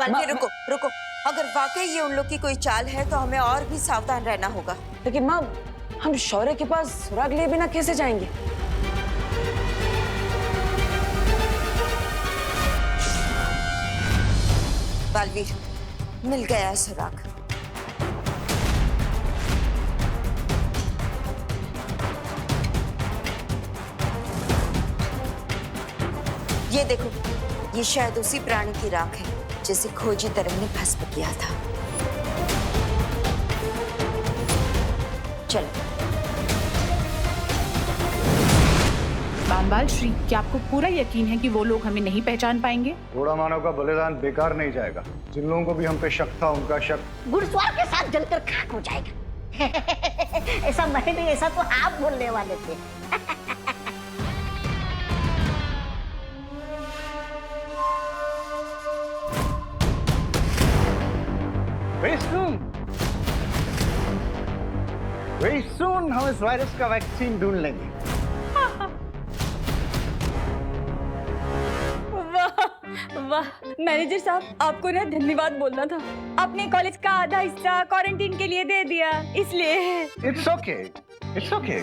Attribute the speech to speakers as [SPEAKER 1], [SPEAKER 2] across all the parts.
[SPEAKER 1] बलवीर रुको रुको, अगर वाकई ये उन लोग की कोई चाल है तो हमें और भी सावधान रहना होगा।
[SPEAKER 2] लेकिन माँ, हम शौर्य के पास सुराग लिए बिना कैसे जाएंगे?
[SPEAKER 1] बलवीर, मिल गया है सुराग। ये देखो, ये शायद उसी प्राणी की राख है जिसे खोजी तरंग ने भस्म किया था। चलो।
[SPEAKER 3] बामबाल श्री, क्या आपको पूरा यकीन है कि वो लोग हमें नहीं पहचान पाएंगे?
[SPEAKER 4] घोड़ा मानव का बलिदान बेकार नहीं जाएगा। जिन लोगों को भी हम पे शक था, उनका शक
[SPEAKER 5] घुड़सवार के साथ जलकर खाक हो जाएगा। ऐसा मैं नहीं, ऐसा तो आप बोलने वाले थे।
[SPEAKER 4] Very soon हम इस वायरस का वैक्सीन ढूंढ लेंगे।
[SPEAKER 6] वाह मैनेजर साहब, आपको ना धन्यवाद बोलना था। आपने कॉलेज का आधा हिस्सा क्वारंटीन के लिए दे दिया, इसलिए।
[SPEAKER 4] It's okay, it's okay।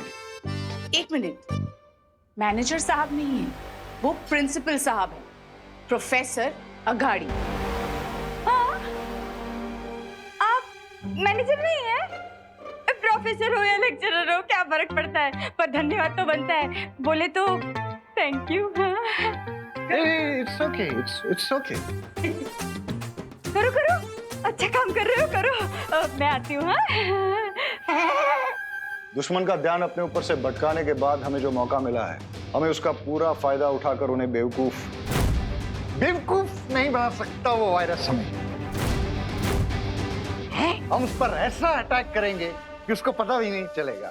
[SPEAKER 3] एक मिनट, मैनेजर साहब नहीं है, वो प्रिंसिपल साहब है, प्रोफेसर अघाड़ी।
[SPEAKER 6] हाँ? आप मैनेजर नहीं है? प्रोफेसर हो या लेक्चरर हो, क्या फर्क पड़ता है? पर धन्यवाद तो बनता है। बोले तो thank you.
[SPEAKER 4] It's okay, it's okay।
[SPEAKER 6] करो करो, अच्छा काम कर रहे हो, करो। मैं आती हूँ।
[SPEAKER 4] दुश्मन का ध्यान अपने ऊपर से भटकाने के बाद हमें जो मौका मिला है, हमें उसका पूरा फायदा उठाकर उन्हें बेवकूफ नहीं बना सकता वो वायरस हमें। हम उस पर ऐसा अटैक करेंगे कि उसको पता भी नहीं चलेगा।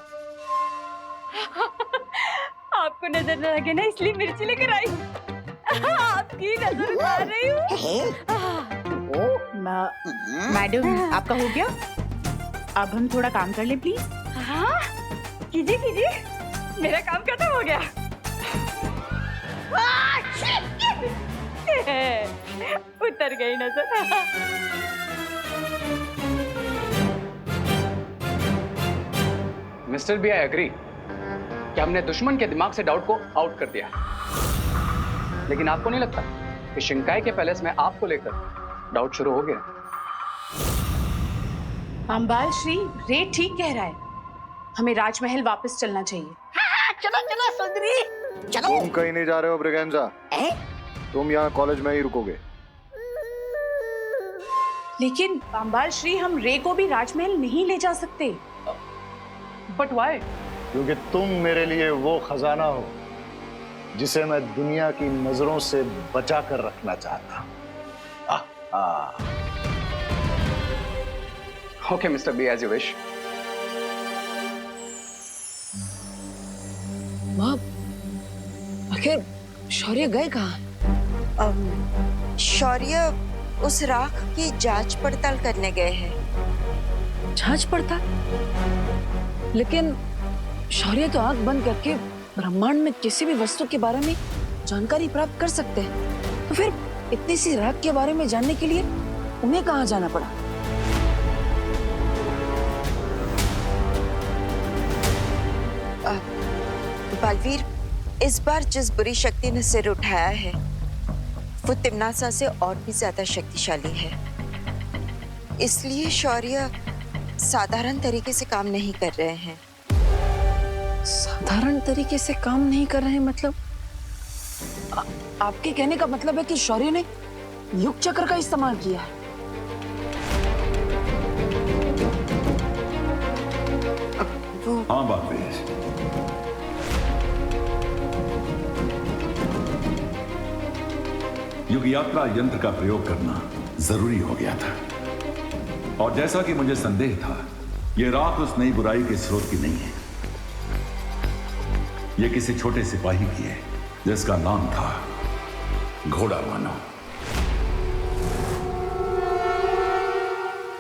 [SPEAKER 6] आपको नजर न लगे ना, इसलिए मिर्ची लेकर आई। आपकी नजर उतार रही हूँ।
[SPEAKER 3] मैडम, आपका हो गया? अब हम थोड़ा काम कर ले प्लीज।
[SPEAKER 6] हाँ, कीजिए कीजिए, मेरा काम खत्म हो गया। उतर गई नजर।
[SPEAKER 7] मिस्टर बी, आई एग्री कि हमने दुश्मन के दिमाग से डाउट को आउट कर दिया, लेकिन आपको नहीं लगता कि शिंकाई के पैलेस में आपको लेकर डाउट शुरू हो गया?
[SPEAKER 3] बामबाल श्री, रे ठीक कह रहा है, हमें राजमहल वापस चलना चाहिए।
[SPEAKER 5] चलो चलो सुंदरी, चलो।
[SPEAKER 4] तुम कहीं नहीं जा रहे हो ब्रिगेंजा, तुम यहाँ कॉलेज में ही रुकोगे।
[SPEAKER 3] लेकिन बामबाल श्री, हम रे को भी राजमहल नहीं ले जा सकते।
[SPEAKER 7] But why?
[SPEAKER 4] क्योंकि तुम मेरे लिए वो खजाना हो जिसे मैं दुनिया की नजरों से बचा कर रखना चाहता हूं।
[SPEAKER 7] Okay mister B, as you wish.
[SPEAKER 2] माँ, आखिर शौर्य गए कहाँ?
[SPEAKER 1] शौर्य उस राख की जांच पड़ताल करने गए हैं।
[SPEAKER 2] जांच पड़ताल? लेकिन शौर्य तो आंख बंद करके ब्रह्मांड में किसी भी वस्तु के बारे में जानकारी प्राप्त कर सकते हैं, तो फिर इतनी सी राख के बारे में जानने के लिए उन्हें कहाँ जाना पड़ा?
[SPEAKER 1] बलवीर, इस बार जिस बुरी शक्ति ने सिर उठाया है वो तिम्नासा से और भी ज्यादा शक्तिशाली है, इसलिए शौर्य साधारण तरीके से काम नहीं कर रहे हैं।
[SPEAKER 2] साधारण तरीके से काम नहीं कर रहे हैं मतलब? आपके कहने का मतलब है कि शौर्य ने युग चक्र का इस्तेमाल किया है?
[SPEAKER 8] हाँ बालवीर, युग यात्रा यंत्र का प्रयोग करना जरूरी हो गया था, और जैसा कि मुझे संदेह था, यह रात उस नई बुराई के स्रोत की नहीं है। यह किसी छोटे सिपाही की है जिसका नाम था घोड़ा मानव।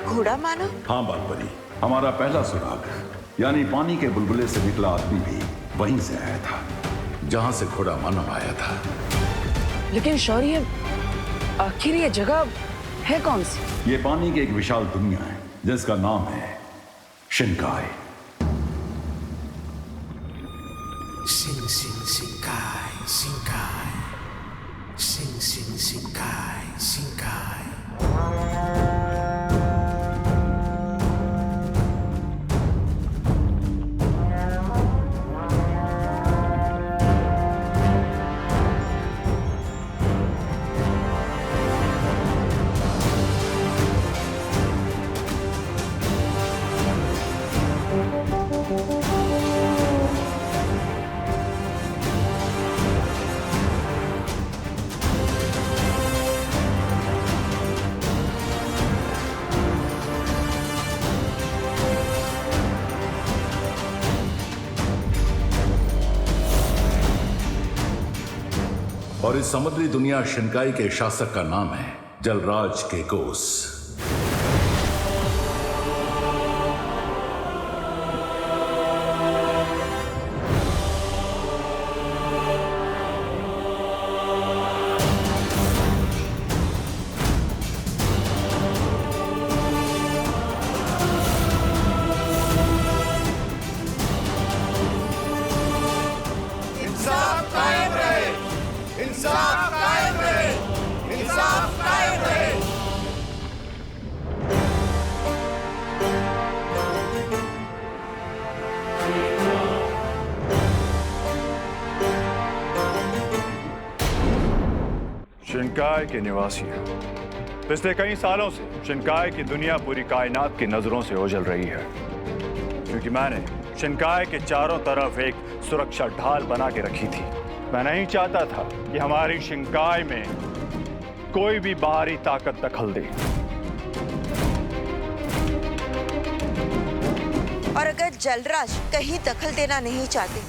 [SPEAKER 1] घोड़ा मानव?
[SPEAKER 8] हाँ बालपरी, हमारा पहला सुराग यानी पानी के बुलबुले से निकला आदमी भी वहीं से आया था जहां से घोड़ा मानव आया था।
[SPEAKER 2] लेकिन शौर्य, आखिर ये जगह है कौन सी?
[SPEAKER 8] ये पानी की एक विशाल दुनिया है जिसका नाम है शिनकाई।
[SPEAKER 9] Sing sing Shinkai Shinkai Sing sing Shinkai Shinkai
[SPEAKER 8] और इस समुद्री दुनिया शिनकाई के शासक का नाम है जलराज केकोस।
[SPEAKER 4] शिनकाई के निवासी पिछले कई सालों से शिनकाई की दुनिया पूरी कायनात की नजरों से ओझल रही है, क्योंकि मैंने शिनकाई के चारों तरफ एक सुरक्षा ढाल बना के रखी थी। मैं नहीं चाहता था कि हमारी शिनकाई में कोई भी बाहरी ताकत दखल दे।
[SPEAKER 1] और अगर जलराज कहीं दखल देना नहीं चाहते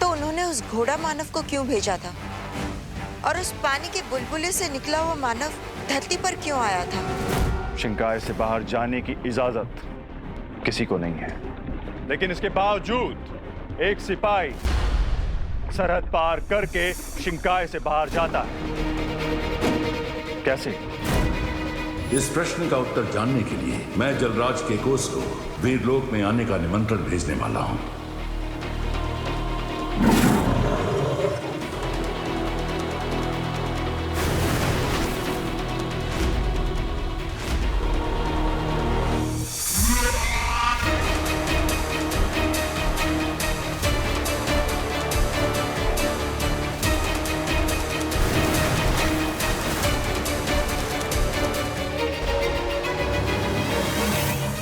[SPEAKER 1] तो उन्होंने उस घोड़ा मानव को क्यों भेजा था? और उस पानी के बुलबुले से निकला हुआ मानव धरती पर क्यों आया था?
[SPEAKER 4] शिनकाई से बाहर जाने की इजाजत किसी को नहीं है, लेकिन इसके बावजूद एक सिपाही सरहद पार करके शिनकाई से बाहर जाता है। कैसे?
[SPEAKER 8] इस प्रश्न का उत्तर जानने के लिए मैं जलराज केकोस को वीरलोक में आने का निमंत्रण भेजने वाला हूं।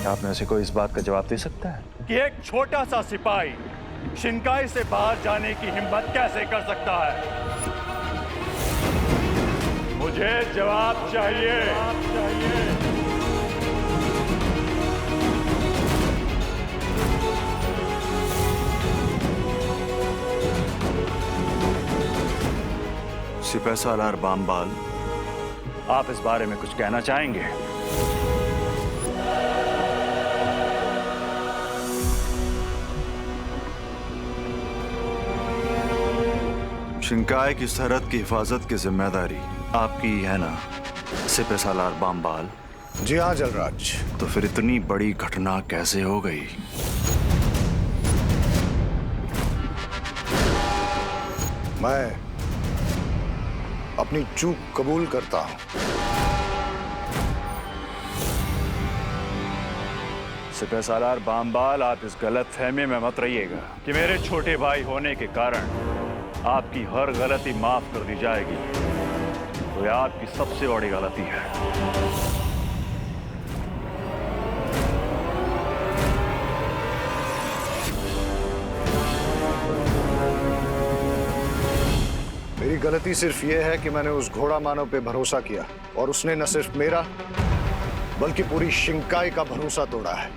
[SPEAKER 4] आप में से कोई इस बात का जवाब दे सकता है कि एक छोटा सा सिपाही शिनकाई से बाहर जाने की हिम्मत कैसे कर सकता है? मुझे जवाब चाहिए। सिपाही सालार बामबाल, आप इस बारे में कुछ कहना चाहेंगे? शिनकाई की सरहद की हिफाजत की जिम्मेदारी आपकी है ना सिपाही सालार बामबाल?
[SPEAKER 10] जी हाँ जलराज।
[SPEAKER 4] तो फिर इतनी बड़ी घटना कैसे हो गई?
[SPEAKER 10] मैं अपनी चूक कबूल करता हूं।
[SPEAKER 4] सिपाही सालार बामबाल, आप इस गलत फहमी में मत रहिएगा कि मेरे छोटे भाई होने के कारण आपकी हर गलती माफ कर दी जाएगी। तो यह आपकी सबसे बड़ी गलती है।
[SPEAKER 10] मेरी गलती सिर्फ यह है कि मैंने उस घोड़ा मानव पे भरोसा किया और उसने न सिर्फ मेरा बल्कि पूरी शिनकाई का भरोसा तोड़ा है।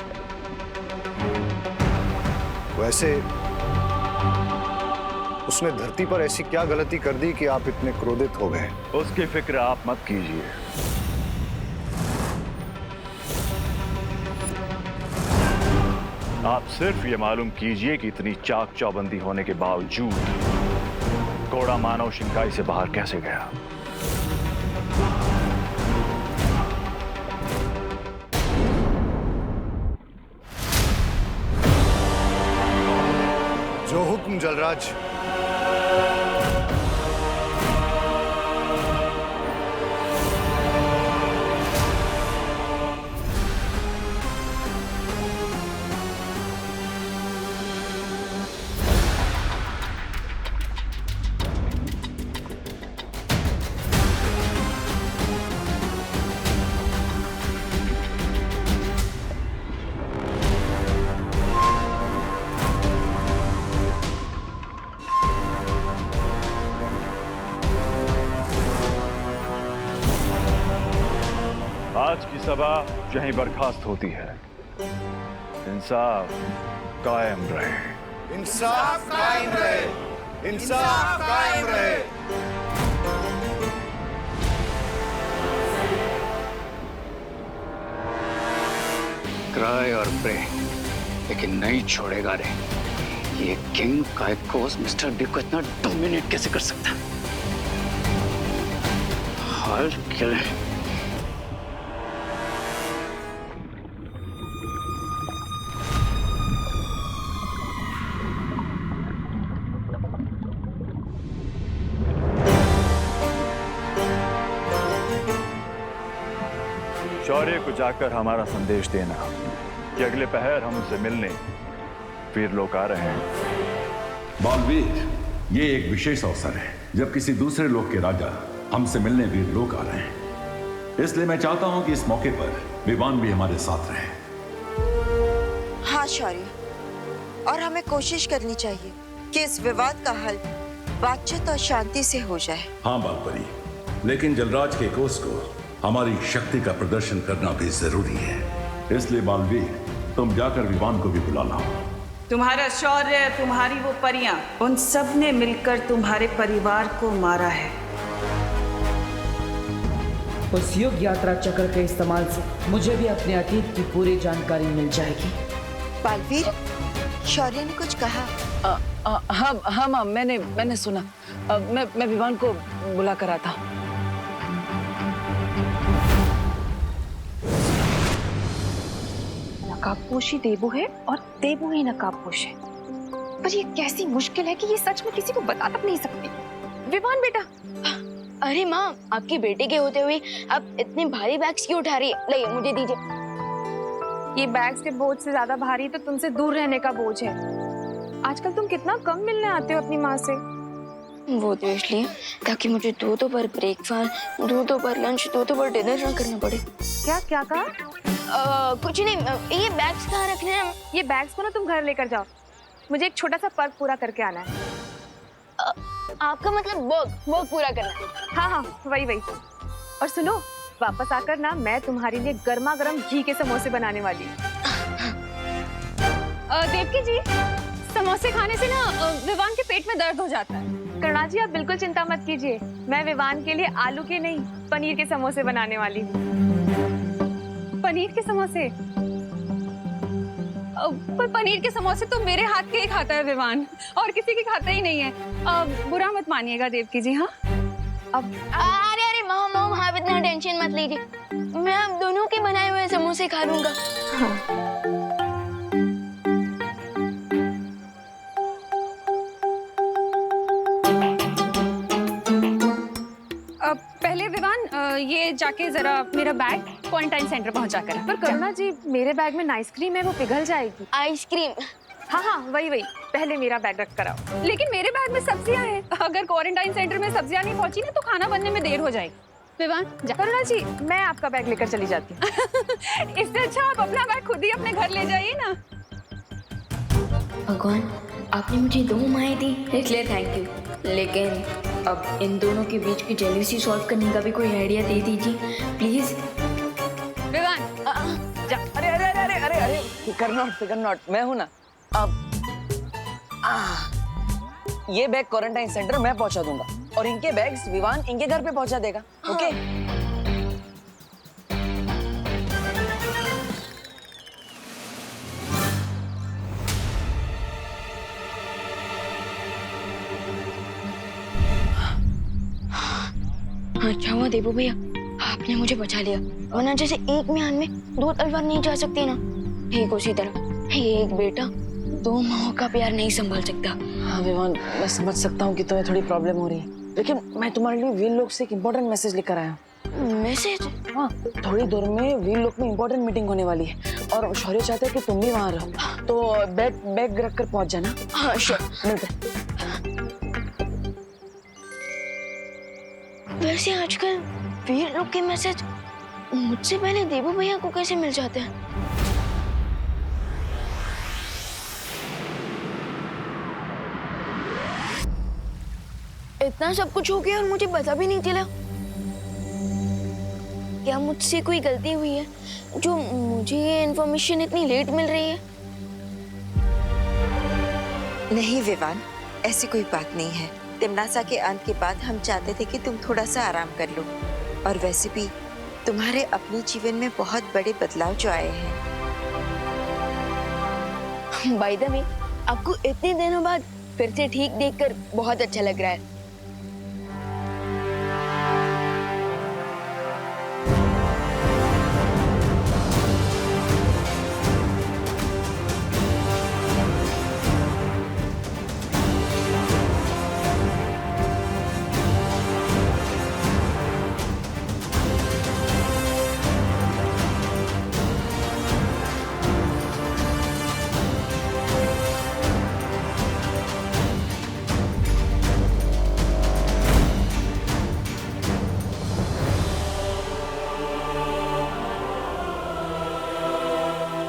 [SPEAKER 10] वैसे उसने धरती पर ऐसी क्या गलती कर दी कि आप इतने क्रोधित हो गए?
[SPEAKER 4] उसकी फिक्र आप मत कीजिए। आप सिर्फ ये मालूम कीजिए कि इतनी चाक चौबंदी होने के बावजूद घोड़ा मानव शिनकाई से बाहर कैसे गया।
[SPEAKER 10] जो हुक्म जलराज।
[SPEAKER 4] आज की सभा यहीं बर्खास्त होती है। इंसाफ कायम रहे।
[SPEAKER 10] इंसाफ कायम रहे। इंसाफ कायम रहे।
[SPEAKER 7] क्राई और प्रे, लेकिन नहीं छोड़ेगा रे। ये किंग काइकोस मिस्टर बी को इतना डोमिनेट कैसे कर सकता है? हाल किल।
[SPEAKER 4] शौर्य को जाकर हमारा संदेश देना कि अगले पहर हम उनसे मिलने वीर लोग आ रहे हैं।
[SPEAKER 8] बालवीर, ये एक विशेष अवसर है जब किसी दूसरे लोक के राजा हमसे मिलने वीर लोग आ रहे हैं। इसलिए मैं चाहता हूं कि इस मौके पर विवान भी हमारे साथ रहे।
[SPEAKER 1] हाँ शौर्य, और हमें कोशिश करनी चाहिए कि इस विवाद का हल बातचीत और शांति से हो जाए।
[SPEAKER 8] हाँ बालपरी, लेकिन जलराज के कोस को हमारी शक्ति का प्रदर्शन करना भी जरूरी है। इसलिए बालवीर, तुम जाकर विवान को भी बुला लाओ।
[SPEAKER 11] तुम्हारा शौर्य, तुम्हारी वो परियां, उन सब ने मिलकर तुम्हारे परिवार को मारा है।
[SPEAKER 12] उस युग यात्रा चक्र के इस्तेमाल से मुझे भी अपने अतीत की पूरी जानकारी मिल जाएगी।
[SPEAKER 1] बालवीर, शौर्य ने कुछ कहा?
[SPEAKER 2] हाँ माँ, मैंने सुना। मैं विवान को बुला कर आता।
[SPEAKER 6] नकाबपोशी देबू है और देबू ही नकाबपोश है, पर ये कैसी मुश्किल है कि ये सच में किसी को बता तक नहीं सकती। विवान बेटा।
[SPEAKER 13] अरे माँ, आपकी बेटे के होते हुए आप इतने भारी बैग्स क्यों उठा रही है? लाइए मुझे दीजिए।
[SPEAKER 6] ये बैग्स के बोझ से ज्यादा भारी तो तुमसे दूर रहने का बोझ है। आजकल तुम कितना कम मिलने आते हो अपनी माँ से।
[SPEAKER 13] वो तो इसलिए ताकि मुझे दो बार ब्रेकफास्ट, दो बार लंच, दो बार डिनर ना करना पड़े।
[SPEAKER 6] क्या कहा?
[SPEAKER 13] कुछ नहीं। ये बैग्स कहाँ रखने हैं?
[SPEAKER 6] ये बैग्स को ना तुम घर लेकर जाओ, मुझे एक छोटा सा पर्क पूरा करके आना है।
[SPEAKER 13] आपका मतलब वर्क पूरा करना है?
[SPEAKER 6] हाँ, वही। और सुनो, वापस आकर ना मैं तुम्हारे लिए गर्मा गर्म घी के समोसे बनाने वाली हूँ। देवकी जी, समोसे खाने से ना विवान के पेट में दर्द हो जाता है। करुणा जी, आप बिल्कुल चिंता मत कीजिए, मैं विवान के लिए आलू के नहीं पनीर के समोसे बनाने वाली हूँ। पनीर के समोसे? पर पनीर के समोसे तो मेरे हाथ के ही खाता है विवान, और किसी के खाता ही नहीं है। बुरा मत मानिएगा देवकी जी। हाँ, अब
[SPEAKER 13] अरे माँ, आप इतना टेंशन मत लीजिए, मैं आप दोनों के बनाए हुए समोसे खा लूंगा। हाँ।
[SPEAKER 6] पहले विवान, ये जाके जरा मेरा बैग क्वारंटाइन सेंटर पहुंचा कर। पर करुणा जी, मेरे बैग में आइसक्रीम है, वो पिघल जाएगी।
[SPEAKER 13] आइसक्रीम?
[SPEAKER 6] हाँ, वही। पहले मेरा बैग रख कर आओ। लेकिन मेरे बैग में सब्जियां हैं, अगर क्वारंटाइन सेंटर में सब्जियां नहीं पहुंची ना तो खाना बनने में देर हो जाएगी। विवान, करुणा जी, मैं आपका बैग लेकर चली जाती हूँ। इससे अच्छा आप अपना बैग खुद ही अपने घर ले जाइए ना।
[SPEAKER 13] भगवान, आपने मुझे 2 माएँ दी, इसलिए थैंक यू। लेकिन अब इन दोनों के बीच की जेलसी सॉल्व करने का भी कोई आइडिया दे दीजिए प्लीज।
[SPEAKER 6] विवान,
[SPEAKER 2] जा। अरे फिकर नॉट, मैं हूं ना। अब ये बैग क्वारंटाइन सेंटर मैं पहुंचा दूंगा और इनके बैग्स विवान इनके घर पे पहुंचा देगा। ओके?
[SPEAKER 13] अच्छा हुआ देबू भैया, आपने मुझे बचा लिया, वरना जैसे एक म्यान में 2 तलवार नहीं जा सकती ना, ठीक उसी तरह एक बेटा दो माओ का प्यार नहीं संभाल सकता।
[SPEAKER 2] हाँ विवान, मैं समझ सकता हूँ कि तुम्हें थोड़ी प्रॉब्लम हो रही है, लेकिन मैं तुम्हारे लिए वीर लोग से एक इम्पोर्टेंट मैसेज लेकर आया हूँ।
[SPEAKER 13] मैसेज?
[SPEAKER 2] हाँ, थोड़ी देर में वीर लोग में इम्पोर्टेंट मीटिंग होने वाली है और शौर्य चाहते हैं कि तुम भी वहाँ रहो, तो बैग रख कर पहुँच जाना।
[SPEAKER 13] हाँ श्योर,
[SPEAKER 2] मिलते हैं।
[SPEAKER 13] वैसे आजकल वीर लोग के मैसेज मुझसे पहले देबू भैया को कैसे मिल जाते हैं? इतना सब कुछ हो गया और मुझे पता भी नहीं चला। क्या मुझसे कोई गलती हुई है जो मुझे ये इन्फॉर्मेशन इतनी लेट मिल रही है?
[SPEAKER 1] नहीं विवान, ऐसी कोई बात नहीं है। तिमनासा के अंत के बाद हम चाहते थे कि तुम थोड़ा सा आराम कर लो, और वैसे भी तुम्हारे अपने जीवन में बहुत बड़े बदलाव जो आए हैं।
[SPEAKER 13] बाय द वे, आपको इतने दिनों बाद फिर से ठीक देखकर बहुत अच्छा लग रहा है।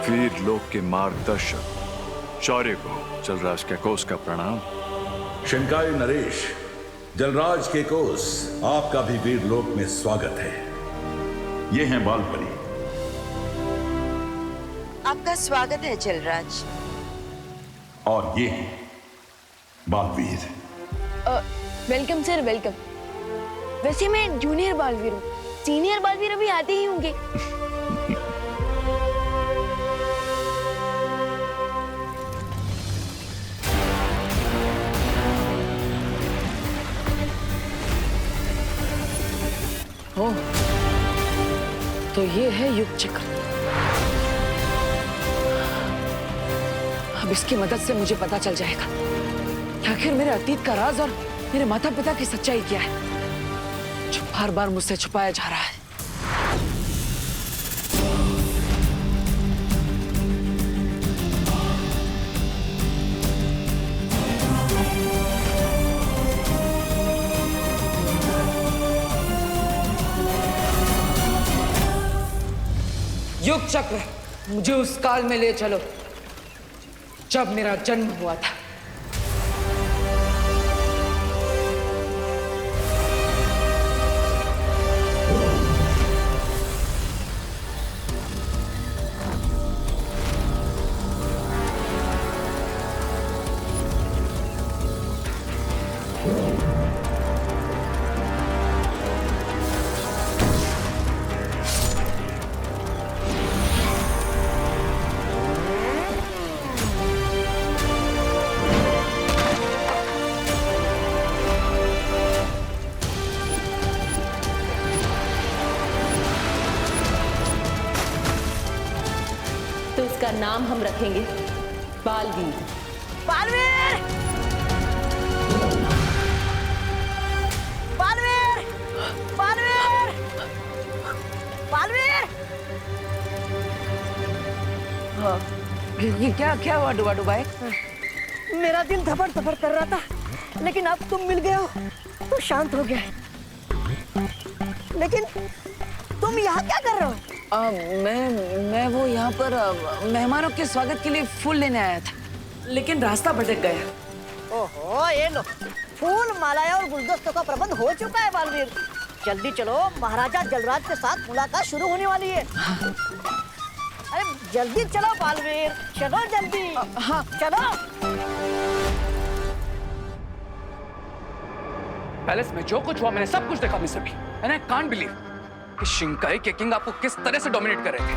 [SPEAKER 4] वीर लोक के मार्गदर्शक शौर्य को जलराज कैकोस का प्रणाम।
[SPEAKER 8] शिंकाई नरेश, जलराज केकोस, आपका भी वीर लोक में स्वागत है। ये हैं बालपरी।
[SPEAKER 1] आपका स्वागत है जलराज।
[SPEAKER 8] और ये हैं बालवीर।
[SPEAKER 13] Welcome sir, welcome. वैसे मैं जूनियर बालवीर हूँ, सीनियर बालवीर अभी आते ही होंगे।
[SPEAKER 2] ओह, तो ये है युग चक्र। अब इसकी मदद से मुझे पता चल जाएगा कि आखिर मेरे अतीत का राज और मेरे माता पिता की सच्चाई क्या है, जो बार बार मुझसे छुपाया जा रहा है।
[SPEAKER 12] युग चक्र, मुझे उस काल में ले चलो जब मेरा जन्म हुआ था।
[SPEAKER 14] तो इसका नाम हम रखेंगे बालवीर।
[SPEAKER 5] बालवीर! बालवीर! बालवीर! बालवीर!
[SPEAKER 2] हाँ, ये क्या हुआ डुबा भाई?
[SPEAKER 5] मेरा दिल धपड़ धपड़ कर रहा था, लेकिन अब तुम मिल गए हो तो शांत हो गया। लेकिन तुम यहाँ क्या कर रहे हो?
[SPEAKER 2] मैं वो यहाँ पर मेहमानों के स्वागत के लिए फूल लेने आया था, लेकिन रास्ता भटक गया।
[SPEAKER 5] ओहो, ये लो, फूल, मालाएं और गुलदस्तों का प्रबंध हो चुका है बालवीर। जल्दी चलो, महाराजा जलराज के साथ मुलाकात शुरू होने वाली है। अरे जल्दी चलो बालवीर, चलो जल्दी।
[SPEAKER 2] हाँ
[SPEAKER 5] चलो।
[SPEAKER 7] पैलेस में जो कुछ हुआ मैंने सब कुछ देखा mister B, and I can't believe कि शिंकाई के किंग आपको किस तरह से डोमिनेट कर रहे थे।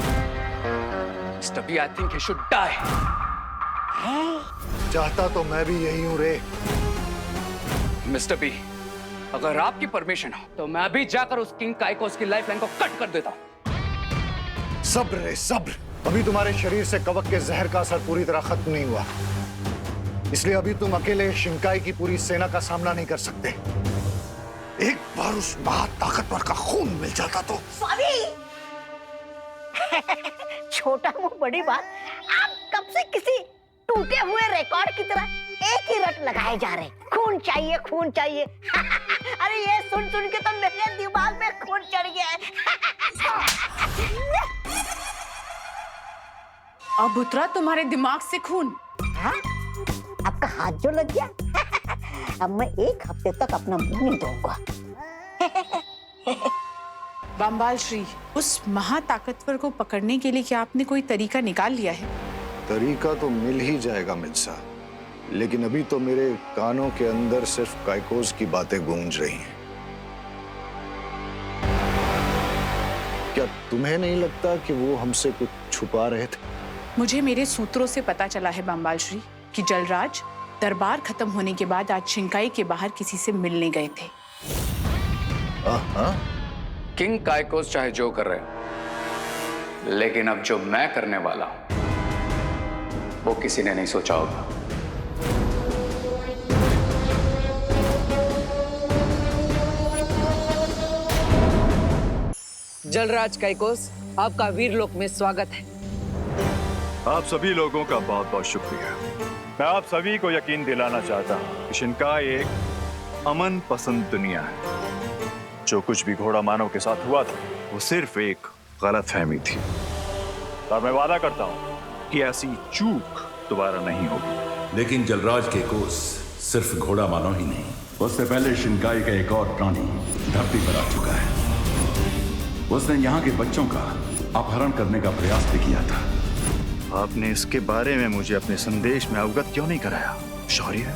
[SPEAKER 7] Mister B, I think he should die.
[SPEAKER 10] चाहता तो मैं भी यही हूं रे।
[SPEAKER 7] मिस्टर बी, अगर आपकी परमिशन हो तो मैं अभी जाकर उस किंग काई को उसकी लाइफ लाइन को कट कर देता हूं।
[SPEAKER 10] सब्र रे सब्र, अभी तुम्हारे शरीर से कवक के जहर का असर पूरी तरह खत्म नहीं हुआ। इसलिए अभी तुम अकेले शिंकाई की पूरी सेना का सामना नहीं कर सकते। एक बार उस महाताकतवर का खून मिल जाता तो।
[SPEAKER 5] स्वामी छोटा मुंह बड़ी बात। आप कब से किसी टूटे हुए रिकॉर्ड की तरह एक ही रट लगाए जा रहे। खून चाहिए, खून चाहिए। अरे ये सुन सुन के तो मेरे दिमाग में खून चढ़ गया है।
[SPEAKER 3] अब उतरा तुम्हारे दिमाग से खून?
[SPEAKER 5] हाँ? आपका हाथ जो लग गया। अब मैं एक हफ्ते तक अपना मुंह नहीं धोऊंगा।
[SPEAKER 3] बम्बाल श्री, उस महाताकतवर को पकड़ने के लिए क्या आपने कोई तरीका निकाल लिया है?
[SPEAKER 10] तरीका तो मिल ही जाएगा मिर्जा, लेकिन अभी तो मेरे कानों के अंदर सिर्फ काइकोस की बातें गूंज रही हैं। क्या तुम्हें नहीं लगता कि वो हमसे कुछ छुपा रहे थे?
[SPEAKER 3] मुझे मेरे सूत्रों से पता चला है बम्बाल श्री कि जलराज दरबार खत्म होने के बाद आज शिंकाई के बाहर किसी से मिलने गए थे।
[SPEAKER 7] किंग काइकोस चाहे जो कर रहे हो, लेकिन अब जो मैं करने वाला हूं वो किसी ने नहीं सोचा होगा।
[SPEAKER 12] जलराज काइकोस, आपका वीरलोक में स्वागत है।
[SPEAKER 4] आप सभी लोगों का बहुत बहुत शुक्रिया। मैं आप सभी को यकीन दिलाना चाहता हूं कि शिंकाई एक अमन पसंद दुनिया है। जो कुछ भी घोड़ा मानव के साथ हुआ था वो सिर्फ एक गलतफहमी थी, और मैं वादा करता हूं कि ऐसी चूक दोबारा नहीं होगी।
[SPEAKER 8] लेकिन जलराज काइकोस सिर्फ घोड़ा मानव ही नहीं, उससे पहले शिंकाई का एक और प्राणी धरती पर आ चुका है। उसने यहाँ के बच्चों का अपहरण करने का प्रयास भी किया था।
[SPEAKER 4] आपने इसके बारे में मुझे अपने संदेश में अवगत क्यों नहीं कराया शौर्य?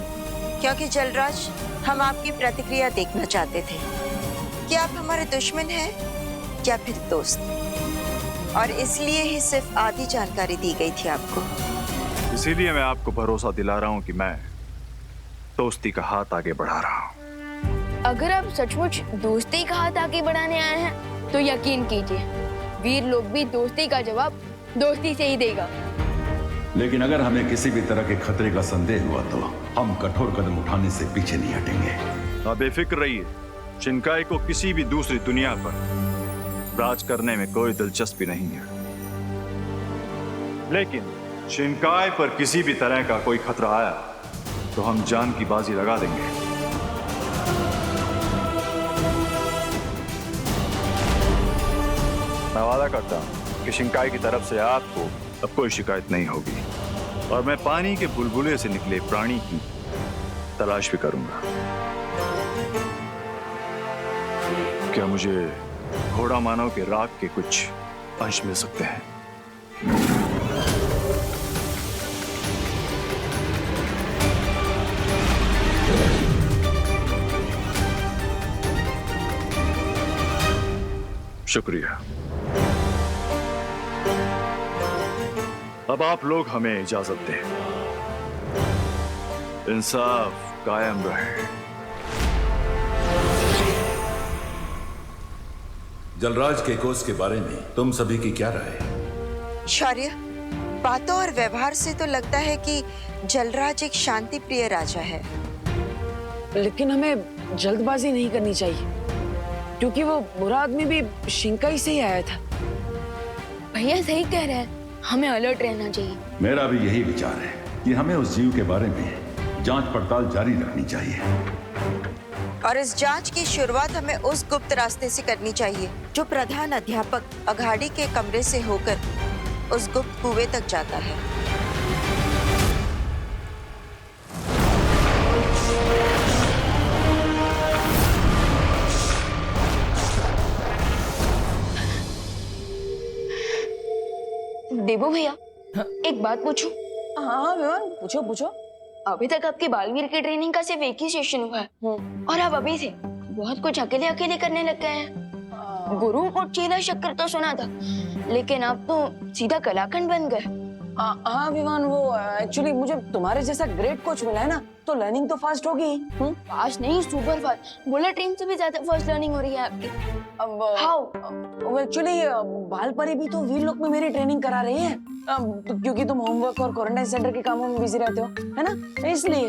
[SPEAKER 1] क्योंकि जलराज, हम आपकी प्रतिक्रिया देखना चाहते थे कि आप हमारे दुश्मन हैं या फिर दोस्त, और इसलिए ही सिर्फ आधी जानकारी दी गई थी आपको।
[SPEAKER 4] इसीलिए मैं आपको भरोसा दिला रहा हूं कि मैं दोस्ती का हाथ आगे बढ़ा रहा हूं।
[SPEAKER 13] अगर आप सचमुच दोस्ती का हाथ आगे बढ़ाने आए हैं तो यकीन कीजिए, वीर लोग भी दोस्ती का जवाब दोस्ती से ही देगा।
[SPEAKER 8] लेकिन अगर हमें किसी भी तरह के खतरे का संदेह हुआ तो हम कठोर कदम उठाने से पीछे नहीं हटेंगे।
[SPEAKER 4] आप बेफिक्र रहिए, शिंकाई को किसी भी दूसरी दुनिया पर राज करने में कोई दिलचस्पी नहीं है। लेकिन शिंकाई पर किसी भी तरह का कोई खतरा आया तो हम जान की बाजी लगा देंगे। मैं वादा करता हूं कि शिंकाई की तरफ से आपको अब कोई शिकायत नहीं होगी, और मैं पानी के बुलबुले से निकले प्राणी की तलाश भी करूंगा। क्या मुझे घोड़ा मानव के राग के कुछ अंश मिल सकते हैं? शुक्रिया। अब आप लोग हमें इजाजत दें। इंसाफ कायम रहे।
[SPEAKER 8] जलराज काइकोस के बारे में तुम सभी की क्या राय है?
[SPEAKER 1] शौर्य, बातों और व्यवहार से तो लगता है कि जलराज एक शांति प्रिय राजा है।
[SPEAKER 2] लेकिन हमें जल्दबाजी नहीं करनी चाहिए, क्योंकि वो बुरा आदमी भी शिंकाई से ही आया था।
[SPEAKER 13] भैया सही कह रहे हैं, हमें अलर्ट रहना चाहिए।
[SPEAKER 8] मेरा भी यही विचार है कि हमें उस जीव के बारे में जांच पड़ताल जारी रखनी चाहिए,
[SPEAKER 1] और इस जांच की शुरुआत हमें उस गुप्त रास्ते से करनी चाहिए जो प्रधान अध्यापक अघाड़ी के कमरे से होकर उस गुप्त कुएं तक जाता है।
[SPEAKER 13] देवो भैया, एक बात पूछूं?
[SPEAKER 2] हाँ विवान, पूछो पूछो।
[SPEAKER 13] अभी तक आपकी बालवीर की ट्रेनिंग का सिर्फ एक ही सेशन हुआ है, और आप अभी से बहुत कुछ अकेले अकेले करने लग गए हैं। गुरु और चेला शक्कर तो सुना था, लेकिन आप तो सीधा कलाखंड बन गए।
[SPEAKER 2] हाँ विवान, वो एक्चुअली मुझे तुम्हारे जैसा ग्रेट कोच मिला है ना, तो लर्निंग तो फास्ट होगी।
[SPEAKER 13] फास्ट नहीं, सुपर फास्ट। बुलेट ट्रेन से भी ज्यादा फास्ट लर्निंग हो रही है आपकी।
[SPEAKER 2] अब
[SPEAKER 13] हाउ?
[SPEAKER 2] एक्चुअली बालपरी भी तो वीर लोक में मेरी ट्रेनिंग करा रही है, क्योंकि तुम होमवर्क और क्वारंटाइन सेंटर के कामों में बिजी रहते हो, है ना, इसलिए।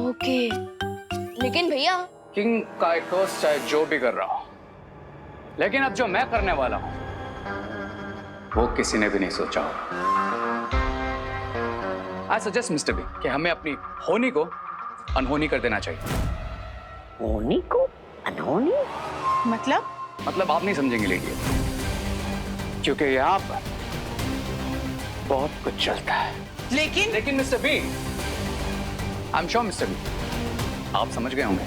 [SPEAKER 13] ओके, लेकिन भैया
[SPEAKER 7] किंग का टोस्ट चाहे जो भी कर रहा हूं, लेकिन अब जो मैं करने वाला हूं वो किसी ने भी नहीं सोचा होगा। आई सजेस्ट मिस्टर बी कि हमें अपनी होनी को अनहोनी कर देना चाहिए।
[SPEAKER 5] होनी को अनहोनी?
[SPEAKER 7] मतलब आप नहीं समझेंगे लेडी, क्योंकि यहाँ पर बहुत कुछ चलता है। लेकिन mister B, I am sure mister B, आप समझ गए होंगे।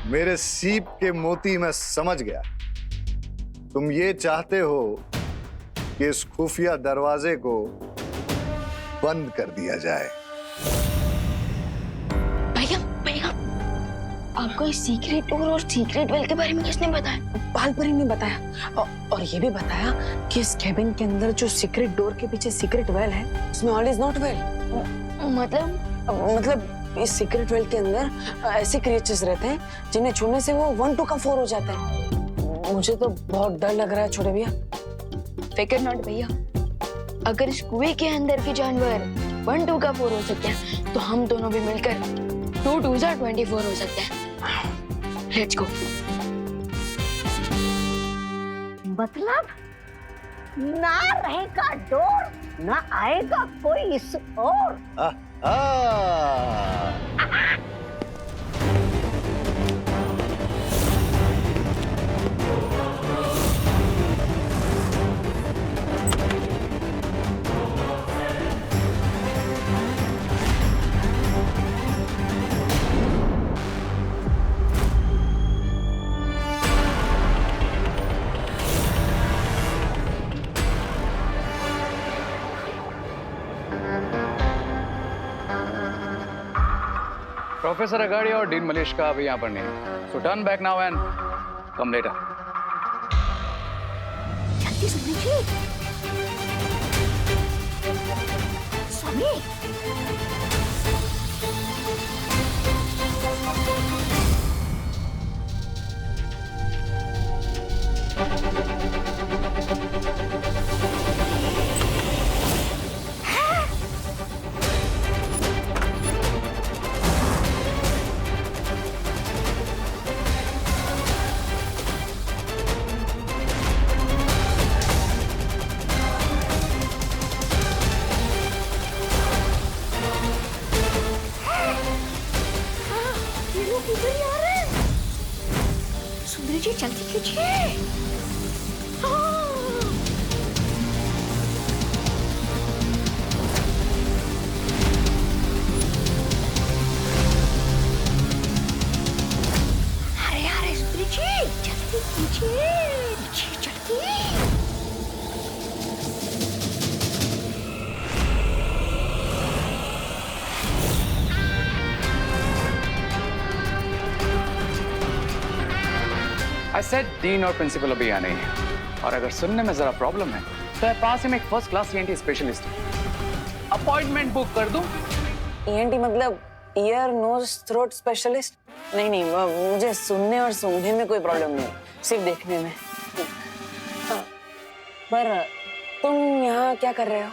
[SPEAKER 10] मेरे सीप के मोती मैं समझ गया। तुम ये चाहते हो कि इस खुफिया दरवाजे को बंद कर दिया जाए।
[SPEAKER 13] भैया आपको इस सीक्रेट डोर और सीक्रेट वेल के बारे में किसने बताया?
[SPEAKER 2] बालपरी ने बताया, और ये भी बताया कि इस केबिन के अंदर जो सीक्रेट डोर के पीछे सीक्रेट वेल है, उसमें ऑल इज नॉट वेल। मतलब इस सीक्रेट वेल के अंदर ऐसे क्रिएचर्स रहते हैं जिन्हें छूने से वो 1 2 का 4 हो जाता है। मुझे तो बहुत डर लग रहा है छोटे भैया।
[SPEAKER 13] फिकर नॉट भैया, अगर इस कुएं के अंदर के जानवर 1 2 का 4 हो सकते हैं, तो हम दोनों भी मिलकर 2 2 24 हो सकते हैं। Let's go.
[SPEAKER 5] मतलब ना रहेगा डोर, ना आएगा कोई इस ओर।
[SPEAKER 7] प्रोफेसर अगाड़ी और डीन मलिश का अभी यहाँ पर नहीं है, सो turn back now and come later.
[SPEAKER 5] जल्दी सुनिए जी। स्वामी, सुंदरी जी जल्दी कीजिए। अरे सुंदरी जी जल्दी कीजिए, जल्दी।
[SPEAKER 7] आई सेड डीन और प्रिंसिपल अभी यहाँ नहीं है, और अगर सुनने में जरा प्रॉब्लम है तो पास ही में एक first class ENT specialist appointment book कर दूं।
[SPEAKER 2] ENT मतलब ईयर नोज थ्रोट स्पेशलिस्ट? नहीं, मुझे सुनने और सूंघने में कोई प्रॉब्लम नहीं, सिर्फ देखने में। पर तुम यहाँ क्या कर रहे हो?